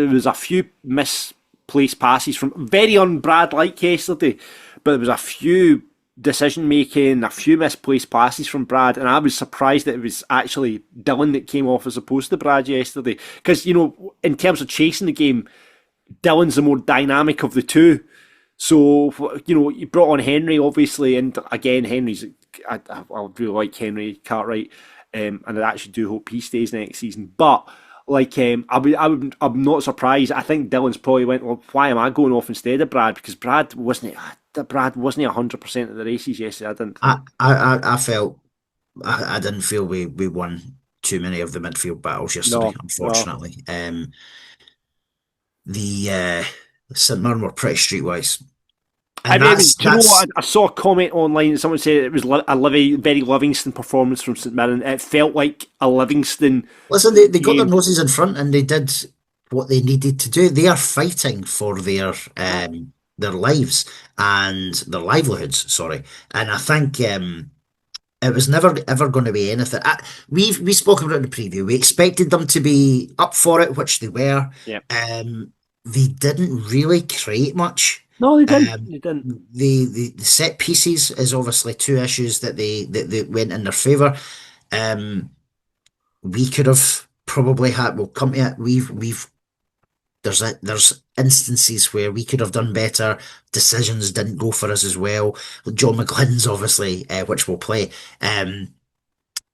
was a few misplaced passes from very un-Brad like yesterday, but there was a few decision making, a few misplaced passes from Brad, and I was surprised that it was actually Dylan that came off as opposed to Brad yesterday, because in terms of chasing the game, Dylan's the more dynamic of the two. So you brought on Henry obviously, and again Henry's I really like Henry Cartwright. And I actually do hope he stays next season. But I'm not surprised. I think Dylan's probably went, well, why am I going off instead of Brad? Because Brad wasn't 100% of the races yesterday. I felt I didn't feel we won too many of the midfield battles yesterday. Unfortunately, no. The St Mirren were pretty streetwise. I saw a comment online that someone said it was a very Livingston performance from St Mirren. It felt like a Livingston. Listen, they got their noses in front and they did what they needed to do. They are fighting for their lives and their livelihoods. Sorry, and I think it was never ever going to be anything. We spoke about it in the preview. We expected them to be up for it, which they were. Yeah. They didn't really create much. No, they didn't. The set pieces is obviously two issues that they went in their favour. We could have probably had. We'll come to it. There's instances where we could have done better. Decisions didn't go for us as well. John McGlynn's obviously, which we'll play.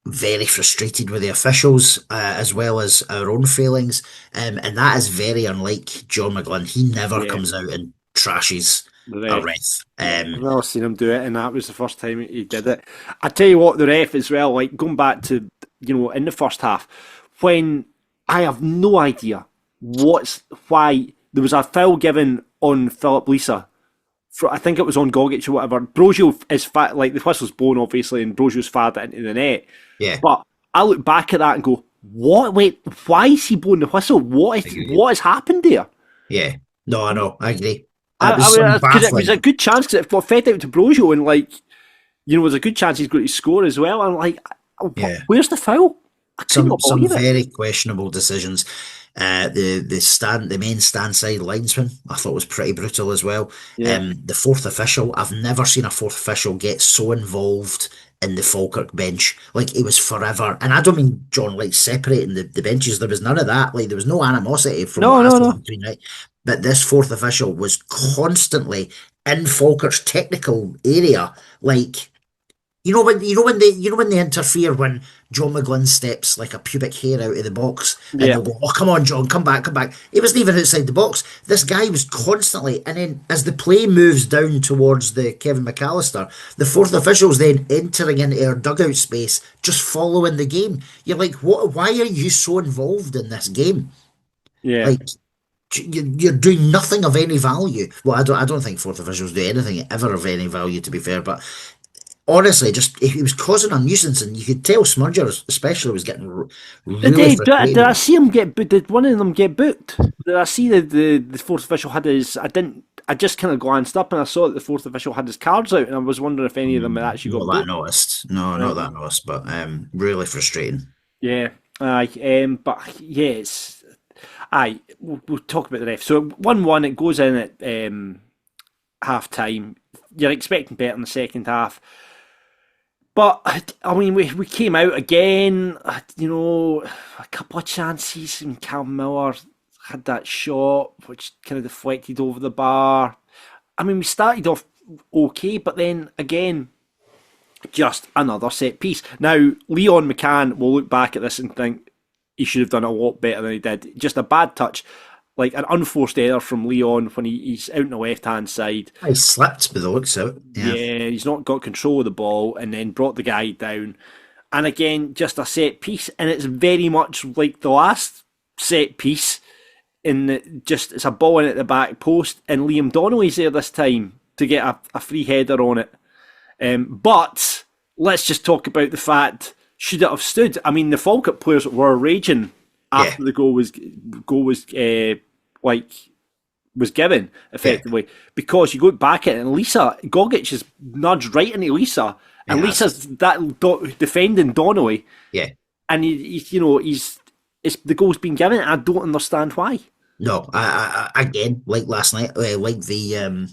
Very frustrated with the officials as well as our own failings, and that is very unlike John McGlynn. He never comes out and trashes a ref. I've never seen him do it, and that was the first time he did it. I tell you what, the ref as well, like going back to in the first half, when I have no idea why there was a foul given on Philip Lisa I think it was on Gogic or whatever. Brojo is fat, like the whistle's blown obviously, and Brojo's fired it into the net. Yeah. But I look back at that and go, what? Wait, why is he blowing the whistle? What has happened there? Yeah. No, I know. I agree. It was a good chance because it got fed out to Brojo, and like, you know, there's a good chance he's going to score as well. I'm like, where's the foul? Some very questionable decisions. The main stand side linesman, I thought was pretty brutal as well. Yeah. The fourth official, I've never seen a fourth official get so involved in the Falkirk bench. Like, it was forever. And I don't mean John like separating the benches. There was none of that. Like, there was no animosity from what I saw between, right? But this fourth official was constantly in Falkirk's technical area. Like, you know when they interfere when John McGlynn steps like a pubic hair out of the box, and they'll go, "Oh, come on, John, come back." He wasn't even outside the box. This guy was constantly, and then as the play moves down towards the Kevin McAllister, the fourth official's then entering into our dugout space, just following the game. You're like, what? Why are you so involved in this game? Yeah. Like, you're doing nothing of any value. Well, I don't think fourth officials do anything ever of any value, to be fair, but honestly, just he was causing a nuisance, and you could tell Smudger especially was getting really frustrated. Did I see him get booked? Did one of them get booked? Did I see the fourth official had his? I just kind of glanced up and I saw that the fourth official had his cards out, and I was wondering if any of them had actually got booked. Noticed. No, not that noticed, but really frustrating. Yeah, but yes. We'll talk about the ref. So 1-1, it goes in at half time. You're expecting better in the second half. But, I mean, we came out again, you know, a couple of chances, and Callum Miller had that shot, which kind of deflected over the bar. I mean, we started off okay, but then, again, just another set piece. Now, Leon McCann will look back at this and think, he should have done a lot better than he did. Just a bad touch, like an unforced error from Leon when he's out on the left-hand side. He slipped by the looks of it. Yeah, he's not got control of the ball and then brought the guy down. And again, just a set piece. And it's very much like the last set piece. It's a ball in at the back post. And Liam Donnelly's there this time to get a free header on it. But let's just talk about the fact... Should it have stood? I mean, the Falkirk players were raging after the goal was given effectively, because you go back at it and Gogic is nudged right into Lisa, and Lisa's defending Donnelly. Yeah, and the goal's been given. And I don't understand why. No, I again, like last night, like the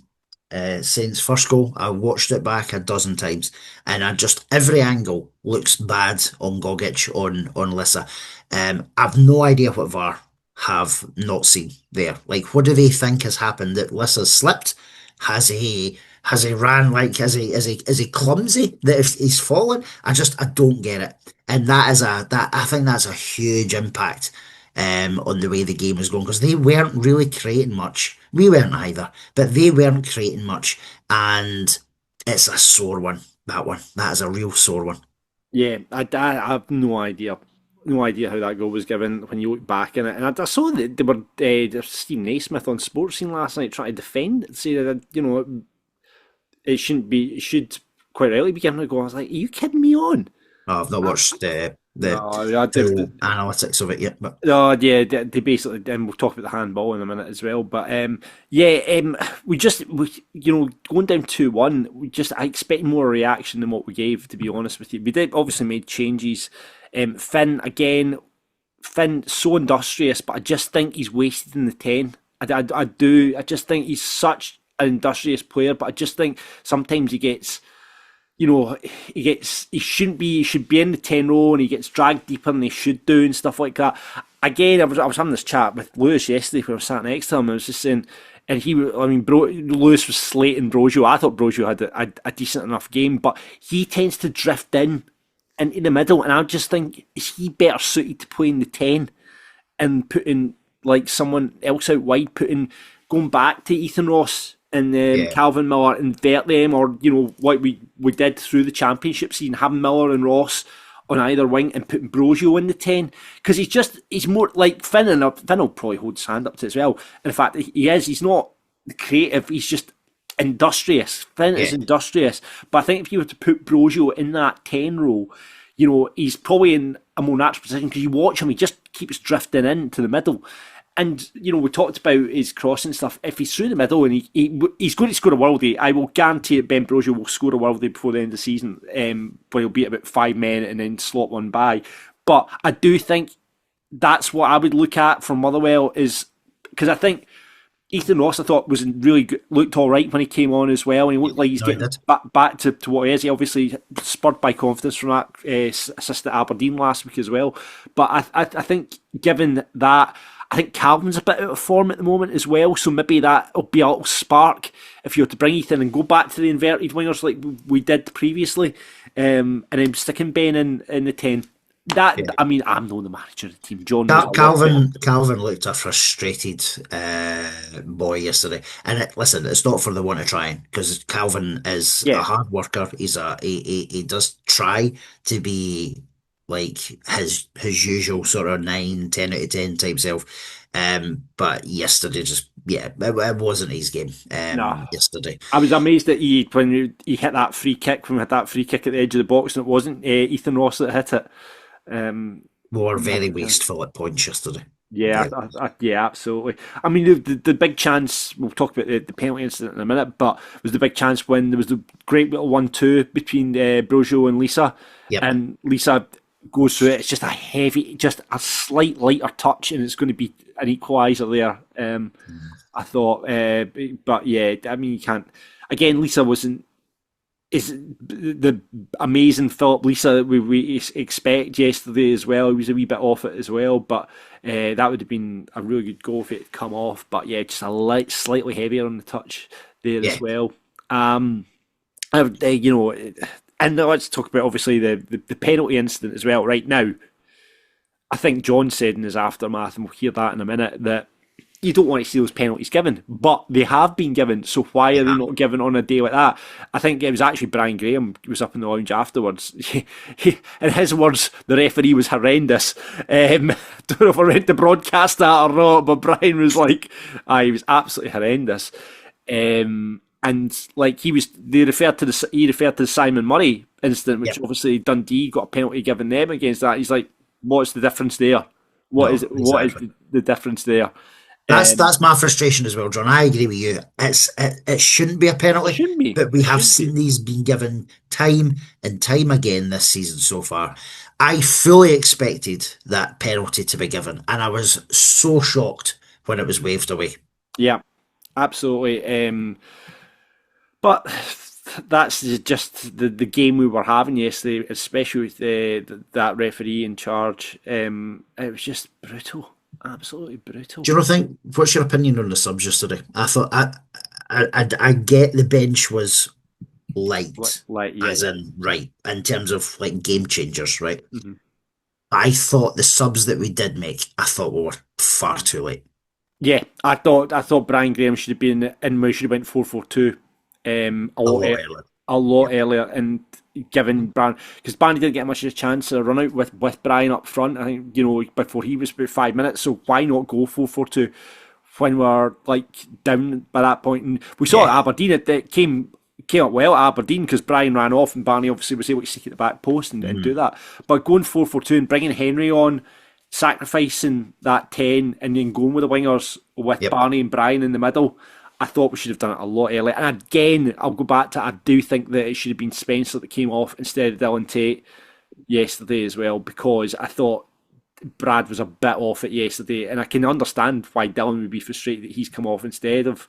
Saints' first goal, I watched it back a dozen times, and every angle looks bad on Gogic, on Lissa. I've no idea what VAR have not seen there. Like, what do they think has happened? That Lissa's slipped? Has he ran, like, is he clumsy that if he's fallen? I don't get it. And I think that's a huge impact on the way the game is going, because they weren't really creating much. We weren't either, but they weren't creating much, and it's a sore one. That is a real sore one. Yeah, I have no idea how that goal was given when you look back in it. And I saw that they were Steve Naismith on Sports Scene last night trying to defend it, say that it should quite rightly be given a goal. I was like, are you kidding me on? Oh, I've not watched the analytics of it yet, but they basically, and we'll talk about the handball in a minute as well. But we going down 2-1. I expect more reaction than what we gave, to be honest with you. We did obviously made changes. Finn so industrious, but I just think he's wasted in the 10. I do. I just think he's such an industrious player, but I just think sometimes he gets. He should be in the 10 row, and he gets dragged deeper than he should do and stuff like that. Again, I was having this chat with Lewis yesterday when I was sat next to him. I was just saying, and Lewis was slating Brojo. I thought Brojo had a decent enough game, but he tends to drift into the middle, and I just think, is he better suited to playing the 10 and putting like someone else out wide, going back to Ethan Ross and Calvin Miller, invert them, or what we did through the championship season, having Miller and Ross on either wing and putting Brojo in the 10, because he's more like Finn, and Finn will probably hold his hand up to it as well. In fact, he's not creative, he's just industrious. Flint is industrious. But I think if you were to put Brojo in that 10 role, he's probably in a more natural position because you watch him, he just keeps drifting into the middle. And, we talked about his crossing stuff. If he's through the middle and he's going to score a worldie, I will guarantee that Ben Brojo will score a worldie before the end of the season, where he'll be at about 5 men and then slot one by. But I do think that's what I would look at from Motherwell, is because I think Ethan Ross, I thought, was really good, looked all right when he came on as well, and he looked like he's getting back to what he is. He obviously spurred by confidence from that assist at Aberdeen last week as well. But I think, given that, I think Calvin's a bit out of form at the moment as well, so maybe that'll be a little spark if you were to bring Ethan and go back to the inverted wingers like we did previously, and then sticking Ben in the 10. I mean, I'm not the manager of the team. John Calvin looked a frustrated boy yesterday, and listen, it's not for the want of trying, because Calvin is a hard worker. He does try to be like his usual sort of 9, 10 out of 10 type self. But yesterday it wasn't his game. Yesterday, I was amazed that when he hit that free kick, at the edge of the box, and it wasn't Ethan Ross that hit it. Were very wasteful at points yesterday. Yeah, absolutely. I mean, the big chance, we'll talk about the penalty incident in a minute, but it was the big chance when there was the great little 1-2 between Brojo and Lisa, and Lisa goes through it. It's just a slight lighter touch, and it's going to be an equaliser there. I thought, but yeah, I mean, you can't. Again, Lisa is the amazing Philip Lisa that we expect yesterday as well. He was a wee bit off it as well, but that would have been a really good goal if it had come off. But yeah, just slightly heavier on the touch there as well. And let's talk about obviously the penalty incident as well. Right now, I think John said in his aftermath, and we'll hear that in a minute, that you don't want to see those penalties given, but they have been given, so why are they not given on a day like that? I think it was actually Brian Graham who was up in the lounge afterwards. In his words, the referee was horrendous. Don't know if I read the broadcast that or not, but Brian was like, he was absolutely horrendous. And like he referred to the Simon Murray incident, which obviously Dundee got a penalty given them against that. He's like, what's the difference there? What is the difference there? That's my frustration as well, John. I agree with you. It shouldn't be a penalty. It shouldn't be. But we have seen these being given time and time again this season so far. I fully expected that penalty to be given, and I was so shocked when it was waved away. Yeah, absolutely. But that's just the game we were having yesterday, especially with that referee in charge. It was just brutal. Absolutely brutal. Do you think? What's your opinion on the subs yesterday? I thought I get the bench was light, in terms of like game changers, right? Mm-hmm. I thought the subs that we did make, I thought were far too late. Yeah, I thought Brian Graham should have been in. We should have went 4-4-2 a lot earlier, and given Brian, because Barney didn't get much of a chance to run out with Brian up front. I think before he was about 5 minutes. So why not go 4-4-2 when we're like down by that point? And we saw at Aberdeen it came up well at Aberdeen because Brian ran off and Barney obviously was able to stick at the back post and do that. But going 4-4-2 and bringing Henry on, sacrificing that 10 and then going with the wingers with Barney and Brian in the middle, I thought we should have done it a lot earlier. And again, I'll go back to, I do think that it should have been Spencer that came off instead of Dylan Tate yesterday as well, because I thought Brad was a bit off it yesterday, and I can understand why Dylan would be frustrated that he's come off instead of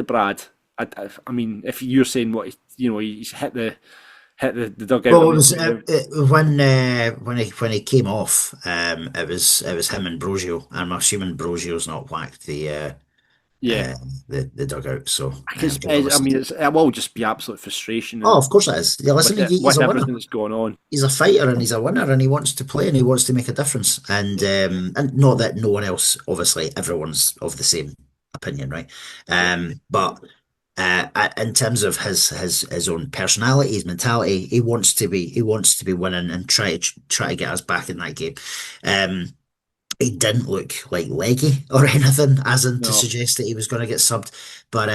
Brad. I mean, if you're saying what he's hit the dugout. Well, it was when he came off. It was him and Brojo. I'm assuming Brogio's not whacked the dugout. So it will just be absolute frustration. Oh, of course it is. Yeah, listen, he's a winner. That's going on. He's a fighter and he's a winner, and he wants to play and he wants to make a difference. And not that no one else, obviously, everyone's of the same opinion, right? But in terms of his own personality, his mentality, he wants to be winning and try to get us back in that game. He didn't look like leggy or anything, as in to suggest that he was going to get subbed. But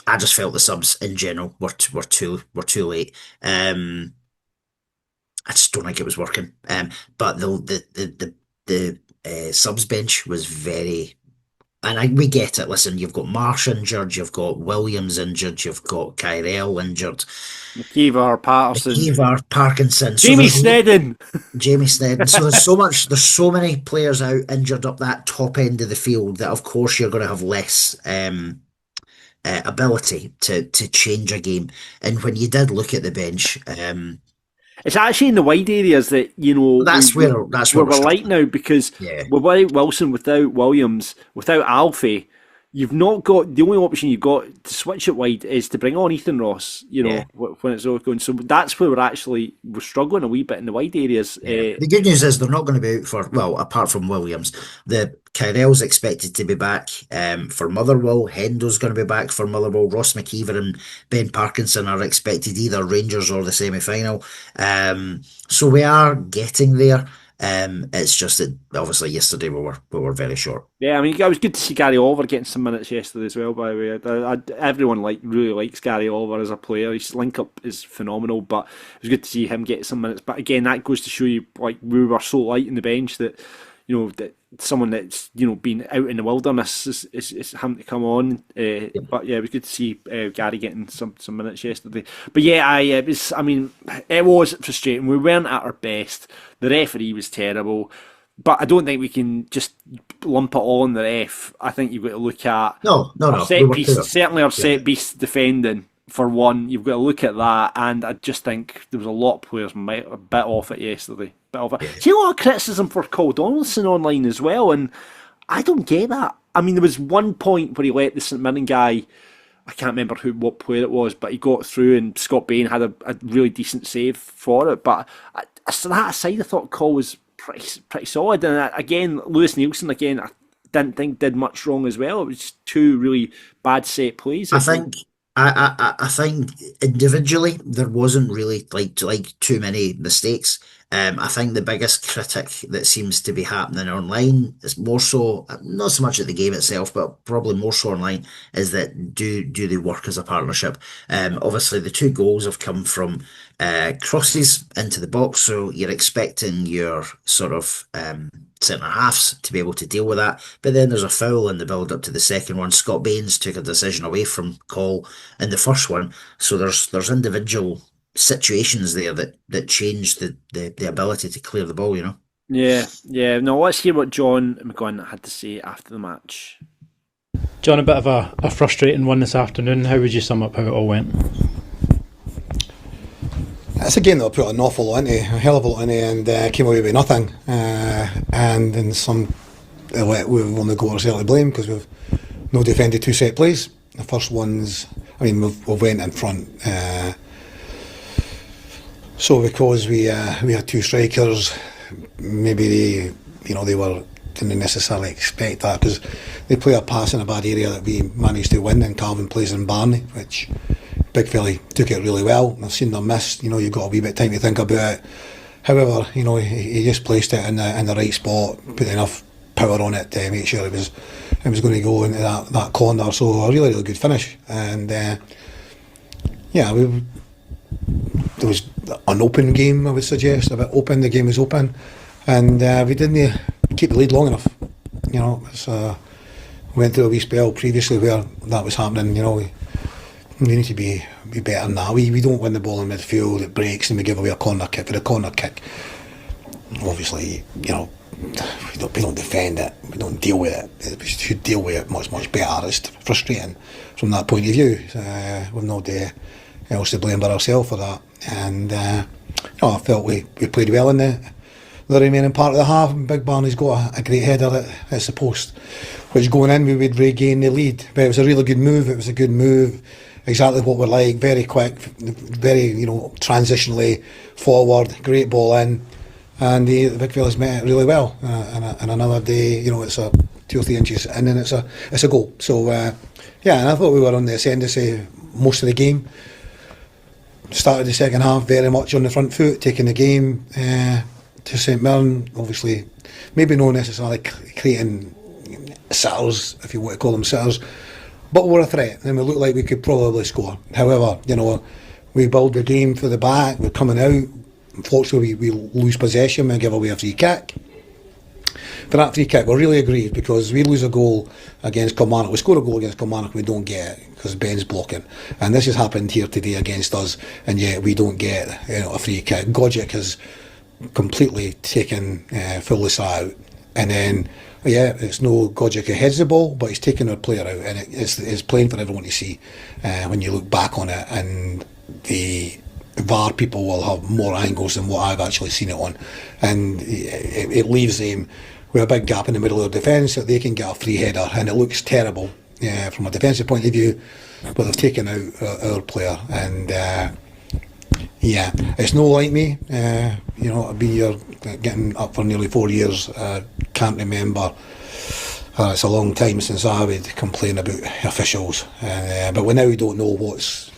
I just felt the subs in general were too late. I just don't think it was working. But the subs bench was very, and we get it. Listen, you've got Marsh injured, you've got Williams injured, you've got Kyrell injured, McKeever, Patterson, McKeever, Parkinson. So Jamie Snedden. Jamie Snedden. So there's so many players out injured up that top end of the field that of course you're going to have less ability to change a game. And when you did look at the bench, It's actually in the wide areas that, that's where we're light now, because Yeah. without Wilson, without Williams, without Alfie, you've not got, the only option you've got to switch it wide is to bring on Ethan Ross, Yeah. when it's all going. So that's where we're struggling a wee bit in the wide areas. The good news is they're not going to be out for, well, apart from Williams. The Kyrell's expected to be back for Motherwell. Hendo's going to be back for Motherwell. Ross McKeever and Ben Parkinson are expected either Rangers or the semi-final. So we are getting there. It's just that obviously yesterday we were very short. Yeah, I mean, it was good to see Gary Oliver getting some minutes yesterday as well, by the way. Everyone really likes Gary Oliver as a player. His link-up is phenomenal, but it was good to see him get some minutes. But again, that goes to show you, like, we were so light in the bench that, that someone that's, been out in the wilderness is having to come on. But yeah, it was good to see Gary getting some minutes yesterday. But yeah, it was frustrating. We weren't at our best. The referee was terrible. But I don't think we can just lump it all on the ref. I think you've got to look at No. set piece, certainly our set piece defending. For one, you've got to look at that, and I just think there was a lot of players might a bit off it yesterday. See a lot of criticism for Cole Donaldson online as well, and I don't get that. I mean, there was one point where he let the St Mirren guy, I can't remember what player it was, but he got through, and Scott Bain had a really decent save for it. But so that aside, I thought Cole was pretty solid, and again, Lewis Nielsen I didn't think did much wrong as well. It was just two really bad set plays. I think individually there wasn't really like too many mistakes. I think the biggest critic that seems to be happening online is more so, not so much at the game itself, but probably more so online, is that do they work as a partnership? Obviously the two goals have come from crosses into the box, so you're expecting your sort of centre halves to be able to deal with that. But then there's a foul in the build up to the second one. Scott Baines took a decision away from Cole in the first one, so there's individual situations there that change the ability to clear the ball, Yeah. No, let's hear what John McGowan had to say after the match. John, a bit of a frustrating one this afternoon. How would you sum up how it all went? It's a game that I put an awful lot into, a hell of a lot into, and came away with nothing. And in some, we've only got ourselves to blame because we've no defended two set plays. The first ones, we've went in front. So because we had two strikers, maybe they didn't necessarily expect that, because they play a pass in a bad area that we managed to win, and Calvin plays in Barney, which Big Philly took it really well. I've seen them miss. You've got a wee bit of time to think about it. However, he just placed it in the right spot, put enough power on it to make sure it was going to go into that corner. So a really, really good finish. And there was an open game, I would suggest, a bit open. The game was open, and we didn't keep the lead long enough. Went through a wee spell previously where that was happening. We need to be better than that. We don't win the ball in midfield, it breaks, and we give away a corner kick. For the corner kick, obviously, we don't defend it, we don't deal with it. We should deal with it much, much better. It's frustrating from that point of view. We've no else to blame but ourselves for that. And I felt we played well in the remaining part of the half. Big Barney's got a great header at the post, which going in we would regain the lead. But it was a really good move. It was a good move. Exactly what we're like, very quick, very, transitionally forward, great ball in, and the big fella's met it really well. And another day, it's a 2 or 3 inches in, and it's a goal. So and I thought we were on the ascendancy most of the game. Started the second half very much on the front foot, taking the game to St Mirren. Obviously, maybe not necessarily creating sitters, if you want to call them sitters. but we're a threat, and we look like we could probably score. However, you know, we build the game for the back. We're coming out. Unfortunately, we lose possession. We give away a free kick. For that free kick, we're really aggrieved because we lose a goal against Kilmarnock. We score a goal against Kilmarnock, we don't get it because Ben's blocking. And this has happened here today against us, and yet we don't get, you know, a free kick. Gogic has completely taken Fullisa out, and then it's no Gogic who heads the ball, but he's taken our player out, and it's plain for everyone to see when you look back on it. And the VAR people will have more angles than what I've actually seen it on, and it leaves them with a big gap in the middle of their defence that they can get a free header, and it looks terrible from a defensive point of view, but they've taken out our player. And it's no like me. You know, I've been here getting up for nearly 4 years. Can't remember. It's a long time since I would complain about officials, but we now don't know what's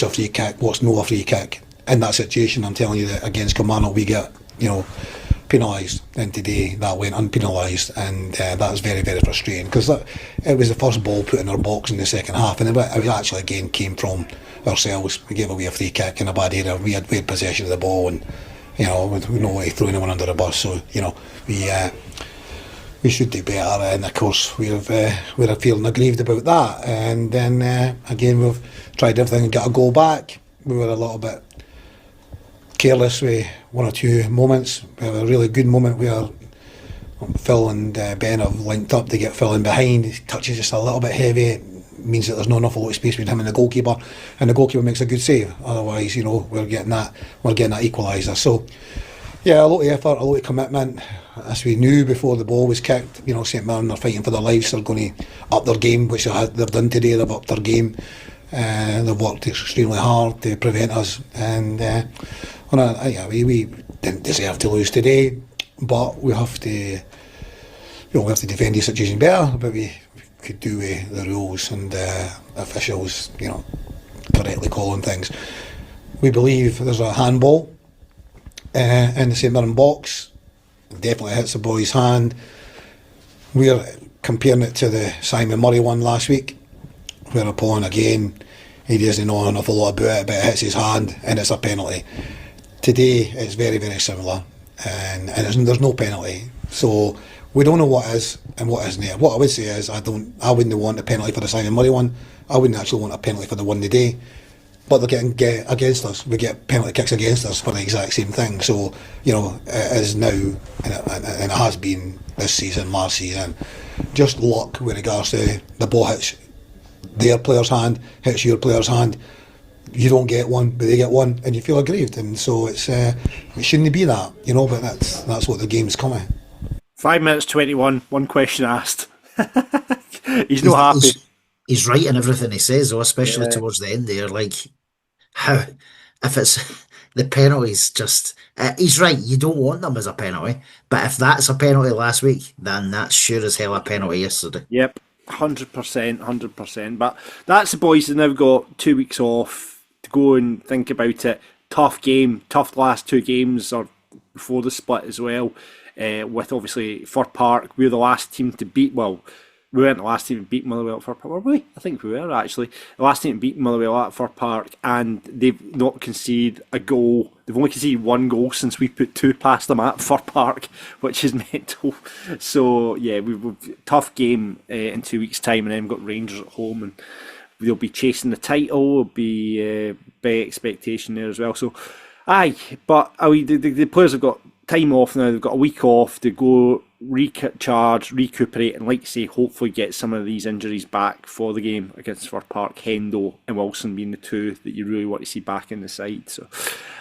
a free kick, what's no a free kick. In that situation, I'm telling you that against Kilmarnock we get, you know, penalised, and today that went unpenalised, and that was very, very frustrating because it was the first ball put in our box in the second half, and it actually again came from ourselves. We gave away a free kick in a bad area. We had possession of the ball, and you know, we no way to throw anyone under the bus. So you know, we should do better, and of course we're feeling aggrieved about that. And then again, we've tried everything and got a goal back. We were a little bit careless with one or two moments. We have a really good moment where Phil and Ben have linked up to get Phil in behind. His touch is just a little bit heavy. It means that there's not enough space between him and the goalkeeper makes a good save. Otherwise, you know, we're getting that equaliser. So yeah, a lot of effort, a lot of commitment. As we knew before the ball was kicked, you know, St Mirren are fighting for their lives. They're going to up their game, which they've done today. They've upped their game. They've worked extremely hard to prevent us, and we didn't deserve to lose today, but we have to defend the situation better. But we could do with the rules and officials, you know, correctly calling things. We believe there's a handball in the St Mirren box. It definitely hits the boy's hand. We're comparing it to the Simon Murray one last week, whereupon again he doesn't know an awful lot about it, but it hits his hand and it's a penalty. Today it's very, very similar, and there's no penalty, so we don't know what is and what isn't there. What I would say is I wouldn't want a penalty for the Simon Murray one. I wouldn't actually want a penalty for the one today, but they're getting against us. We get penalty kicks against us for the exact same thing. So you know, it is now, and it has been this season, last season, just luck with regards to the ball hits their player's hand, hits your player's hand. You don't get one, but they get one, and you feel aggrieved. And so it shouldn't be that, you know. But that's what the game's coming. 5 minutes 21. One question asked. He's not happy. He's right in everything he says, though, especially towards the end there. Like, how if it's the penalties, just he's right. You don't want them as a penalty, but if that's a penalty last week, then that's sure as hell a penalty yesterday. Yep. 100%. But that's the boys that now got 2 weeks off to go and think about it. Tough game, tough last two games or before the split as well. With obviously Fir Park, we were the last team to beat. Well, we weren't the last team to beat Motherwell at Fir Park, were we? I think we were actually the last team to beat Motherwell at Fir Park, and they've not conceded a goal. They've only conceded one goal since we put two past them at Fir Park, which is mental. So yeah, we've tough game in 2 weeks' time, and then we've got Rangers at home, and they'll be chasing the title. There'll be big expectation there as well. So but the players have got time off now. They've got a week off to go recharge, recuperate, and like you say, hopefully get some of these injuries back for the game against Fir Park. Hendo and Wilson being the two that you really want to see back in the side. So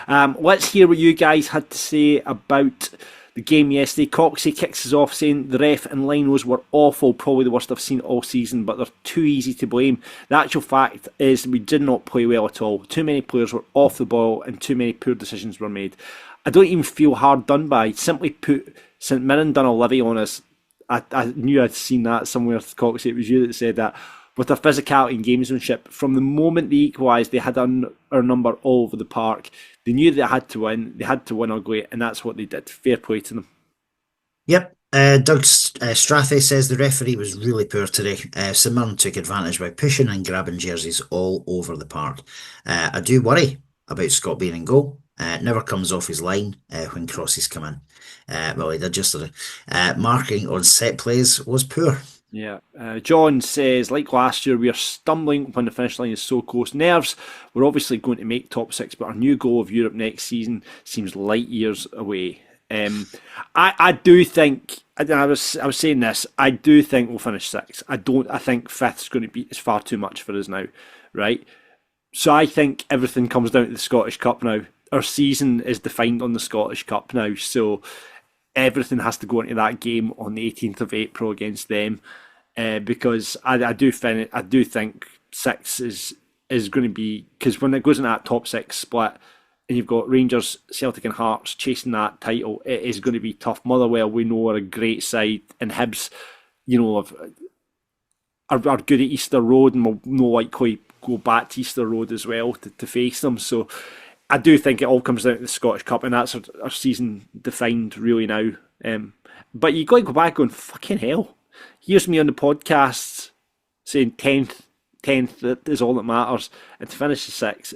let's hear what you guys had to say about the game yesterday. Coxey kicks us off saying the ref and linos were awful, probably the worst I've seen all season, but they're too easy to blame. The actual fact is we did not play well at all. Too many players were off the ball and too many poor decisions were made. I don't even feel hard done by. Simply put, St Mirren done a livy on us. I knew I'd seen that somewhere, Coxey. It was you that said that. With their physicality and gamesmanship, from the moment they equalised, they had our number all over the park. They knew they had to win. They had to win ugly, and that's what they did. Fair play to them. Yep. Doug's Strathay says the referee was really poor today. St Mirren took advantage by pushing and grabbing jerseys all over the park. I do worry about Scott being in goal. Never comes off his line when crosses come in. Well, he did yesterday. Marking on set plays was poor. Yeah. John says, like last year, we are stumbling when the finish line is so close. Nerves, we're obviously going to make top six, but our new goal of Europe next season seems light years away. I do think, and I was saying this, I do think we'll finish sixth. I think fifth is going to be, it's far too much for us now, right? So I think everything comes down to the Scottish Cup now. Our season is defined on the Scottish Cup now, so everything has to go into that game on the 18th of April against them, because I do think six is going to be, because when it goes into that top six split and you've got Rangers, Celtic and Hearts chasing that title, it is going to be tough. Motherwell, we know, are a great side, and Hibs, are good at Easter Road, and will no likely go back to Easter Road as well to face them. So I do think it all comes down to the Scottish Cup, and that's our season defined really now. But you got to go back going, fucking hell. Here's me on the podcast saying 10th that is all that matters, and to finish the sixth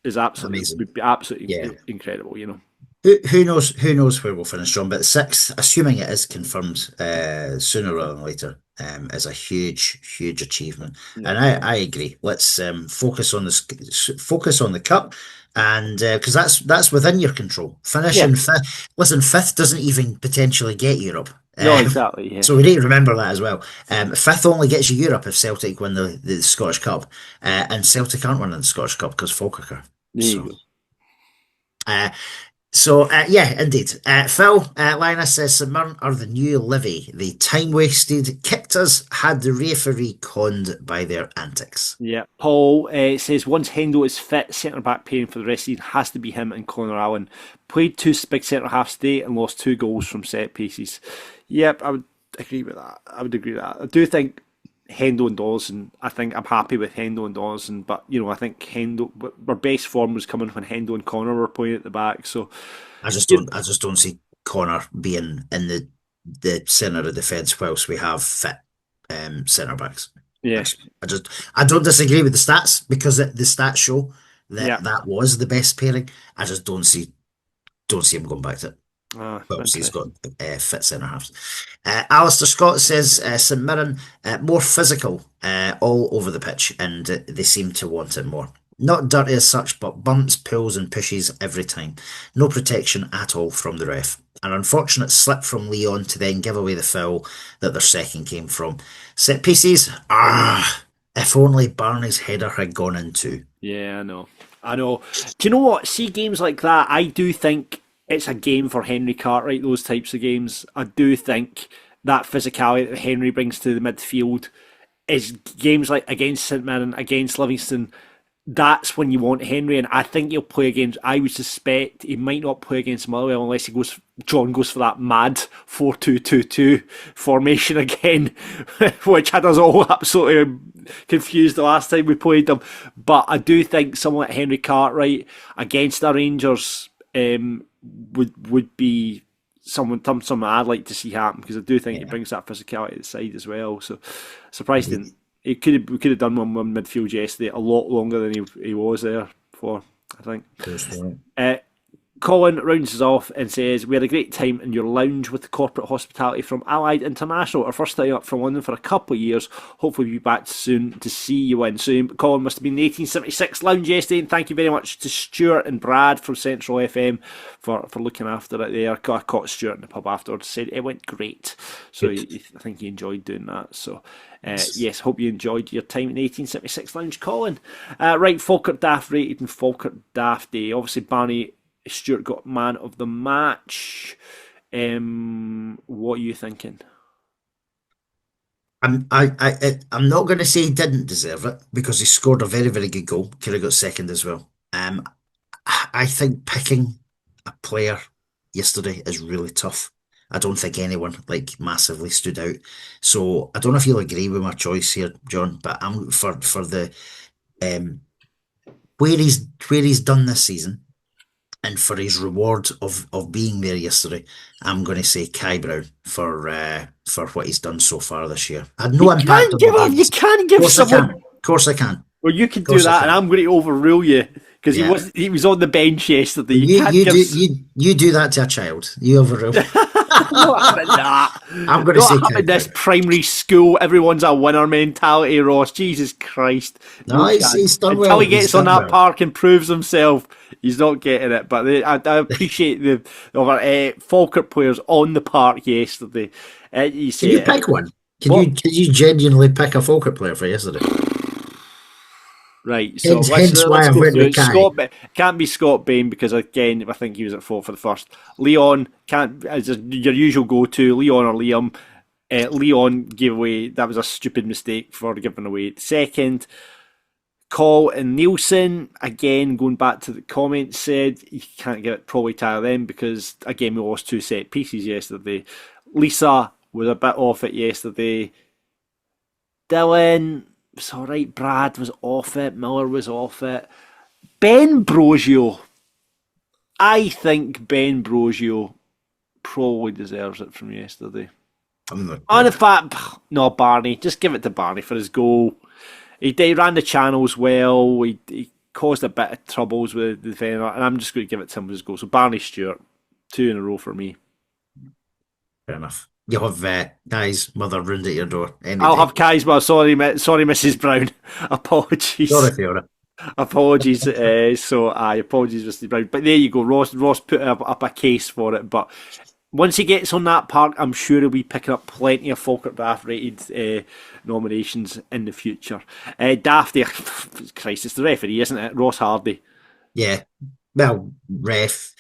is absolutely amazing. Would be absolutely incredible. Who knows where we'll finish, John? But sixth, assuming it is confirmed sooner rather than later, is a huge achievement. Yeah. And I agree. Let's focus on the cup, and because that's within your control. Finishing fifth. Listen, fifth doesn't even potentially get Europe. No, exactly. Yeah. So we need to remember that as well. Fifth only gets you Europe if Celtic win the Scottish Cup, and Celtic aren't winning the Scottish Cup because Falkirk are. Yeah, indeed. Phil Linus says St Mirren are the new Livy. They time wasted, kicked us, had the referee conned by their antics. Yeah. Paul says once Hendo is fit, centre back pairing for the rest of the season has to be him and Connor Allen. Played two big centre halves today and lost 2 goals from set pieces. Yep, I would agree with that. I do think Hendo and Dawson, I think I'm happy with Hendo and Dawson, but I think Hendo, our best form was coming when Hendo and Connor were playing at the back. So I just don't see Connor being in the centre of defence whilst we have fit centre backs. Yeah, I don't disagree with the stats, because the stats show that was the best pairing. I just don't see him going back to it. He's got fit centre halves. Alistair Scott says St Mirren more physical all over the pitch, and they seem to want it more. Not dirty as such, but bumps, pulls and pushes every time. No protection at all from the ref. An unfortunate slip from Leon to then give away the foul that their second came from. Set pieces, if only Barney's header had gone in too. Yeah, I know. Do you know what? See, games like that, I do think it's a game for Henry Cartwright, those types of games. I do think that physicality that Henry brings to the midfield is games like against St Mirren, against Livingston. That's when you want Henry, and I think he'll play against. I would suspect he might not play against Motherwell unless John goes for that mad 4-2-2-2 formation again, which had us all absolutely confused the last time we played them. But I do think someone like Henry Cartwright against the Rangers would be something I'd like to see happen, because I do think he brings that physicality to the side as well. So surprised we could have done one midfield yesterday a lot longer than he was there for, I think. Colin rounds us off and says, we had a great time in your lounge with the corporate hospitality from Allied International. Our first time up from London for a couple of years. Hopefully we'll be back soon to see you in soon. But Colin must have been in the 1876 lounge yesterday, and thank you very much to Stuart and Brad from Central FM for looking after it there. I caught Stuart in the pub afterwards, said it went great. So I think he enjoyed doing that. So yes, hope you enjoyed your time in the 1876 lounge, Colin. Right, Falkirk Daft rated and Falkirk Daft Day. Obviously Barney Stewart got man of the match. What are you thinking? I'm not going to say he didn't deserve it, because he scored a very, very good goal. Could have got second as well. I think picking a player yesterday is really tough. I don't think anyone massively stood out. So I don't know if you'll agree with my choice here, John, but I'm for the where he's done this season. And for his reward of being there yesterday, I'm going to say Kai Brown for what he's done so far this year. Had no impact on the You games. can't give Of course I someone. can. Of course I can. Well, you can Of do course I that, can. and I'm going to overrule you because Yeah. he was on the bench yesterday. You do that to a child. You overrule. Not having that. I'm going to Not say having Kai this Brown. primary school. Everyone's a winner mentality, Ross. Jesus Christ! No, he's chance. done Until well. he gets He's on done that well. park and proves himself, he's not getting it. But I appreciate the over Falkirk players on the park yesterday. You say Can you pick one? Can you genuinely pick a Falkirk player for yesterday? Right, so Hence why I've go went through with it. Kai. Can't be Scott Bain because again, I think he was at fault for the first. Leon can't as your usual go-to. Leon or Liam. Leon gave away. That was a stupid mistake for giving away second. Call and Nielsen again going back to the comments said you can't give it probably to them because again we lost 2 set pieces yesterday. Lisa was a bit off it yesterday. Dylan. It's alright, Brad was off it, Miller was off it. Ben Brosio. I think Ben Brosio probably deserves it from yesterday. And in fact, no, Barney. Just give it to Barney for his goal. He ran the channels well. He caused a bit of troubles with the defender, and I'm just going to give it to him for his goal. So Barney Stewart, 2 in a row for me. Fair enough. You'll have Kai's mother round at your door. I'll have Kai's mother. Sorry, Mrs. Brown. Apologies. Sorry, Fiona. Apologies. Apologies, Mr. Brown. But there you go. Ross put up a case for it. But once he gets on that park, I'm sure he'll be picking up plenty of Falkirk Daft rated nominations in the future. Dafty, Christ, it's the referee, isn't it? Ross Hardy. Yeah. Well, ref,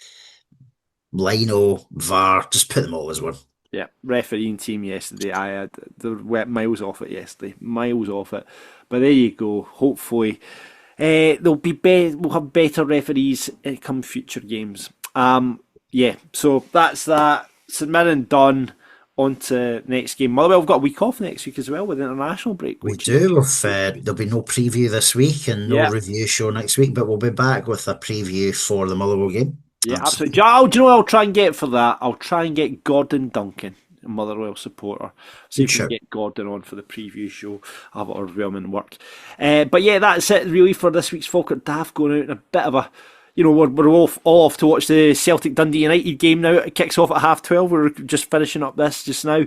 lino, VAR, just put them all as one. Yeah, refereeing team yesterday. I had miles off it yesterday. Miles off it. But there you go. Hopefully, we'll have better referees come future games. Yeah, so that's that. St Mirren done. On to next game. Motherwell, we've got a week off next week as well with the international break. We do. There'll be no preview this week and no review show next week, but we'll be back with a preview for the Motherwell game. Yeah, absolutely. Do you know what I'll try and get for that? I'll try and get Gordon Duncan, a Motherwell supporter. See if we can get Gordon on for the preview show. I'll have it overwhelming work. But yeah, that's it really for this week's Falkirk Daft, going out in a bit of a... we're all off to watch the Celtic Dundee United game now. It kicks off at 12:30. We're just finishing up this just now.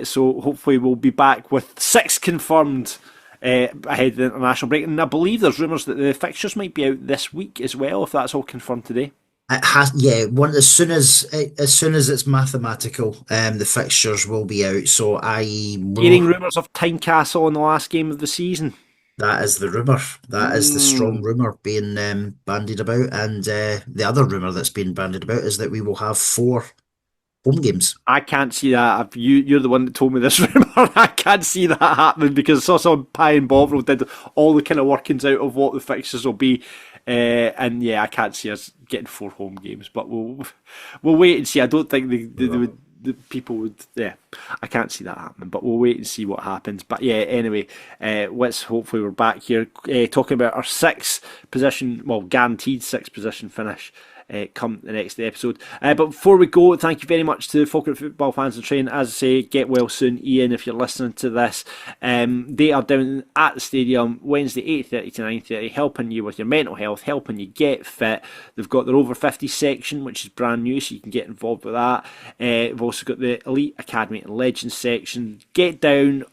So hopefully we'll be back with 6 confirmed ahead of the international break. And I believe there's rumours that the fixtures might be out this week as well, if that's all confirmed today. It has, yeah. As soon as it's mathematical, the fixtures will be out. So hearing rumours of Tynecastle in the last game of the season. That is the rumour. That is the strong rumour being bandied about. And the other rumour that's being bandied about is that we will have 4 home games. I can't see that. You're the one that told me this rumour. I can't see that happening because I saw some Pie and Bovril did all the kind of workings out of what the fixtures will be. And yeah, I can't see us getting 4 home games. But we'll wait and see. I don't think the people would, I can't see that happening, but we'll wait and see what happens. But yeah, anyway, let's hopefully we're back here talking about our 6th position, well, guaranteed 6th position finish come the next episode. But before we go, thank you very much to Falkirk football fans and train. As I say, get well soon, Ian, if you're listening to this. They are down at the stadium Wednesday 8:30 to 9:30, helping you with your mental health, helping you get fit. They've got their over 50 section, which is brand new, so you can get involved with that. We've also got the Elite Academy and Legends section. Get down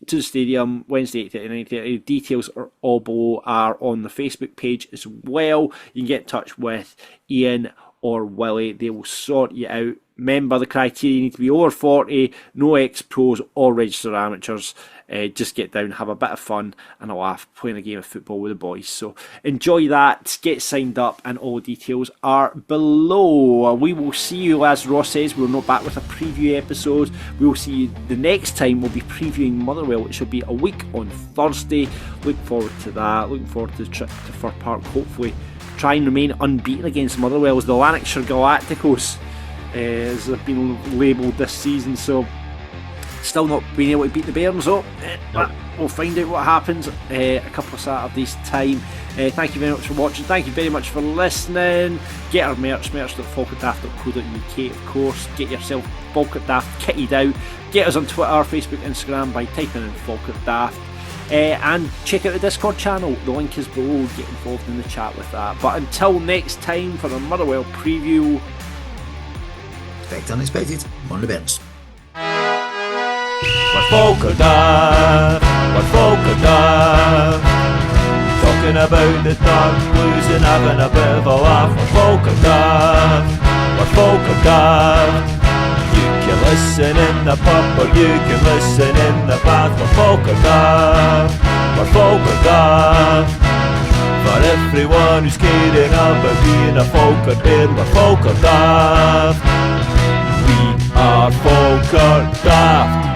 to the stadium Wednesday 8:30 to 9:30. Details are all below, are on the Facebook page as well. You can get in touch with Ian or Willie. They will sort you out. Remember the criteria: you need to be over 40, no ex-pros or registered amateurs. Just get down, have a bit of fun and a laugh playing a game of football with the boys. So enjoy that, get signed up, and all details are below. We will see you, as Ross says, we're not back with a preview episode. We will see you the next time. We'll be previewing Motherwell, which will be a week on Thursday. Look forward to that. Looking forward to the trip to Fir Park. Hopefully try and remain unbeaten against Motherwell as the Lanarkshire Galacticos, as they've been labelled this season. So still not being able to beat the Bairns, though. But we'll find out what happens a couple of Saturdays' time. Thank you very much for watching. Thank you very much for listening. Get our merch.falkirkdaft.co.uk, of course. Get yourself Falkirk Daft kitted out. Get us on Twitter, Facebook, Instagram by typing in Falkirk Daft. And check out the Discord channel. The link is below. Get involved in the chat with that. But until next time for the Motherwell preview. Expect unexpected. On the Bairns. We're Falkirk Daft. We're Falkirk Daft. Talking about the dark blues and having a bit of a laugh. We're Falkirk Daft. We're Falkirk Daft. You can listen in the pub or you can listen in the bath. We're Falkirk Daft. We're Falkirk Daft. For everyone who's caring about being a Falkirk Bairn, we're Falkirk Daft. We are Falkirk Daft.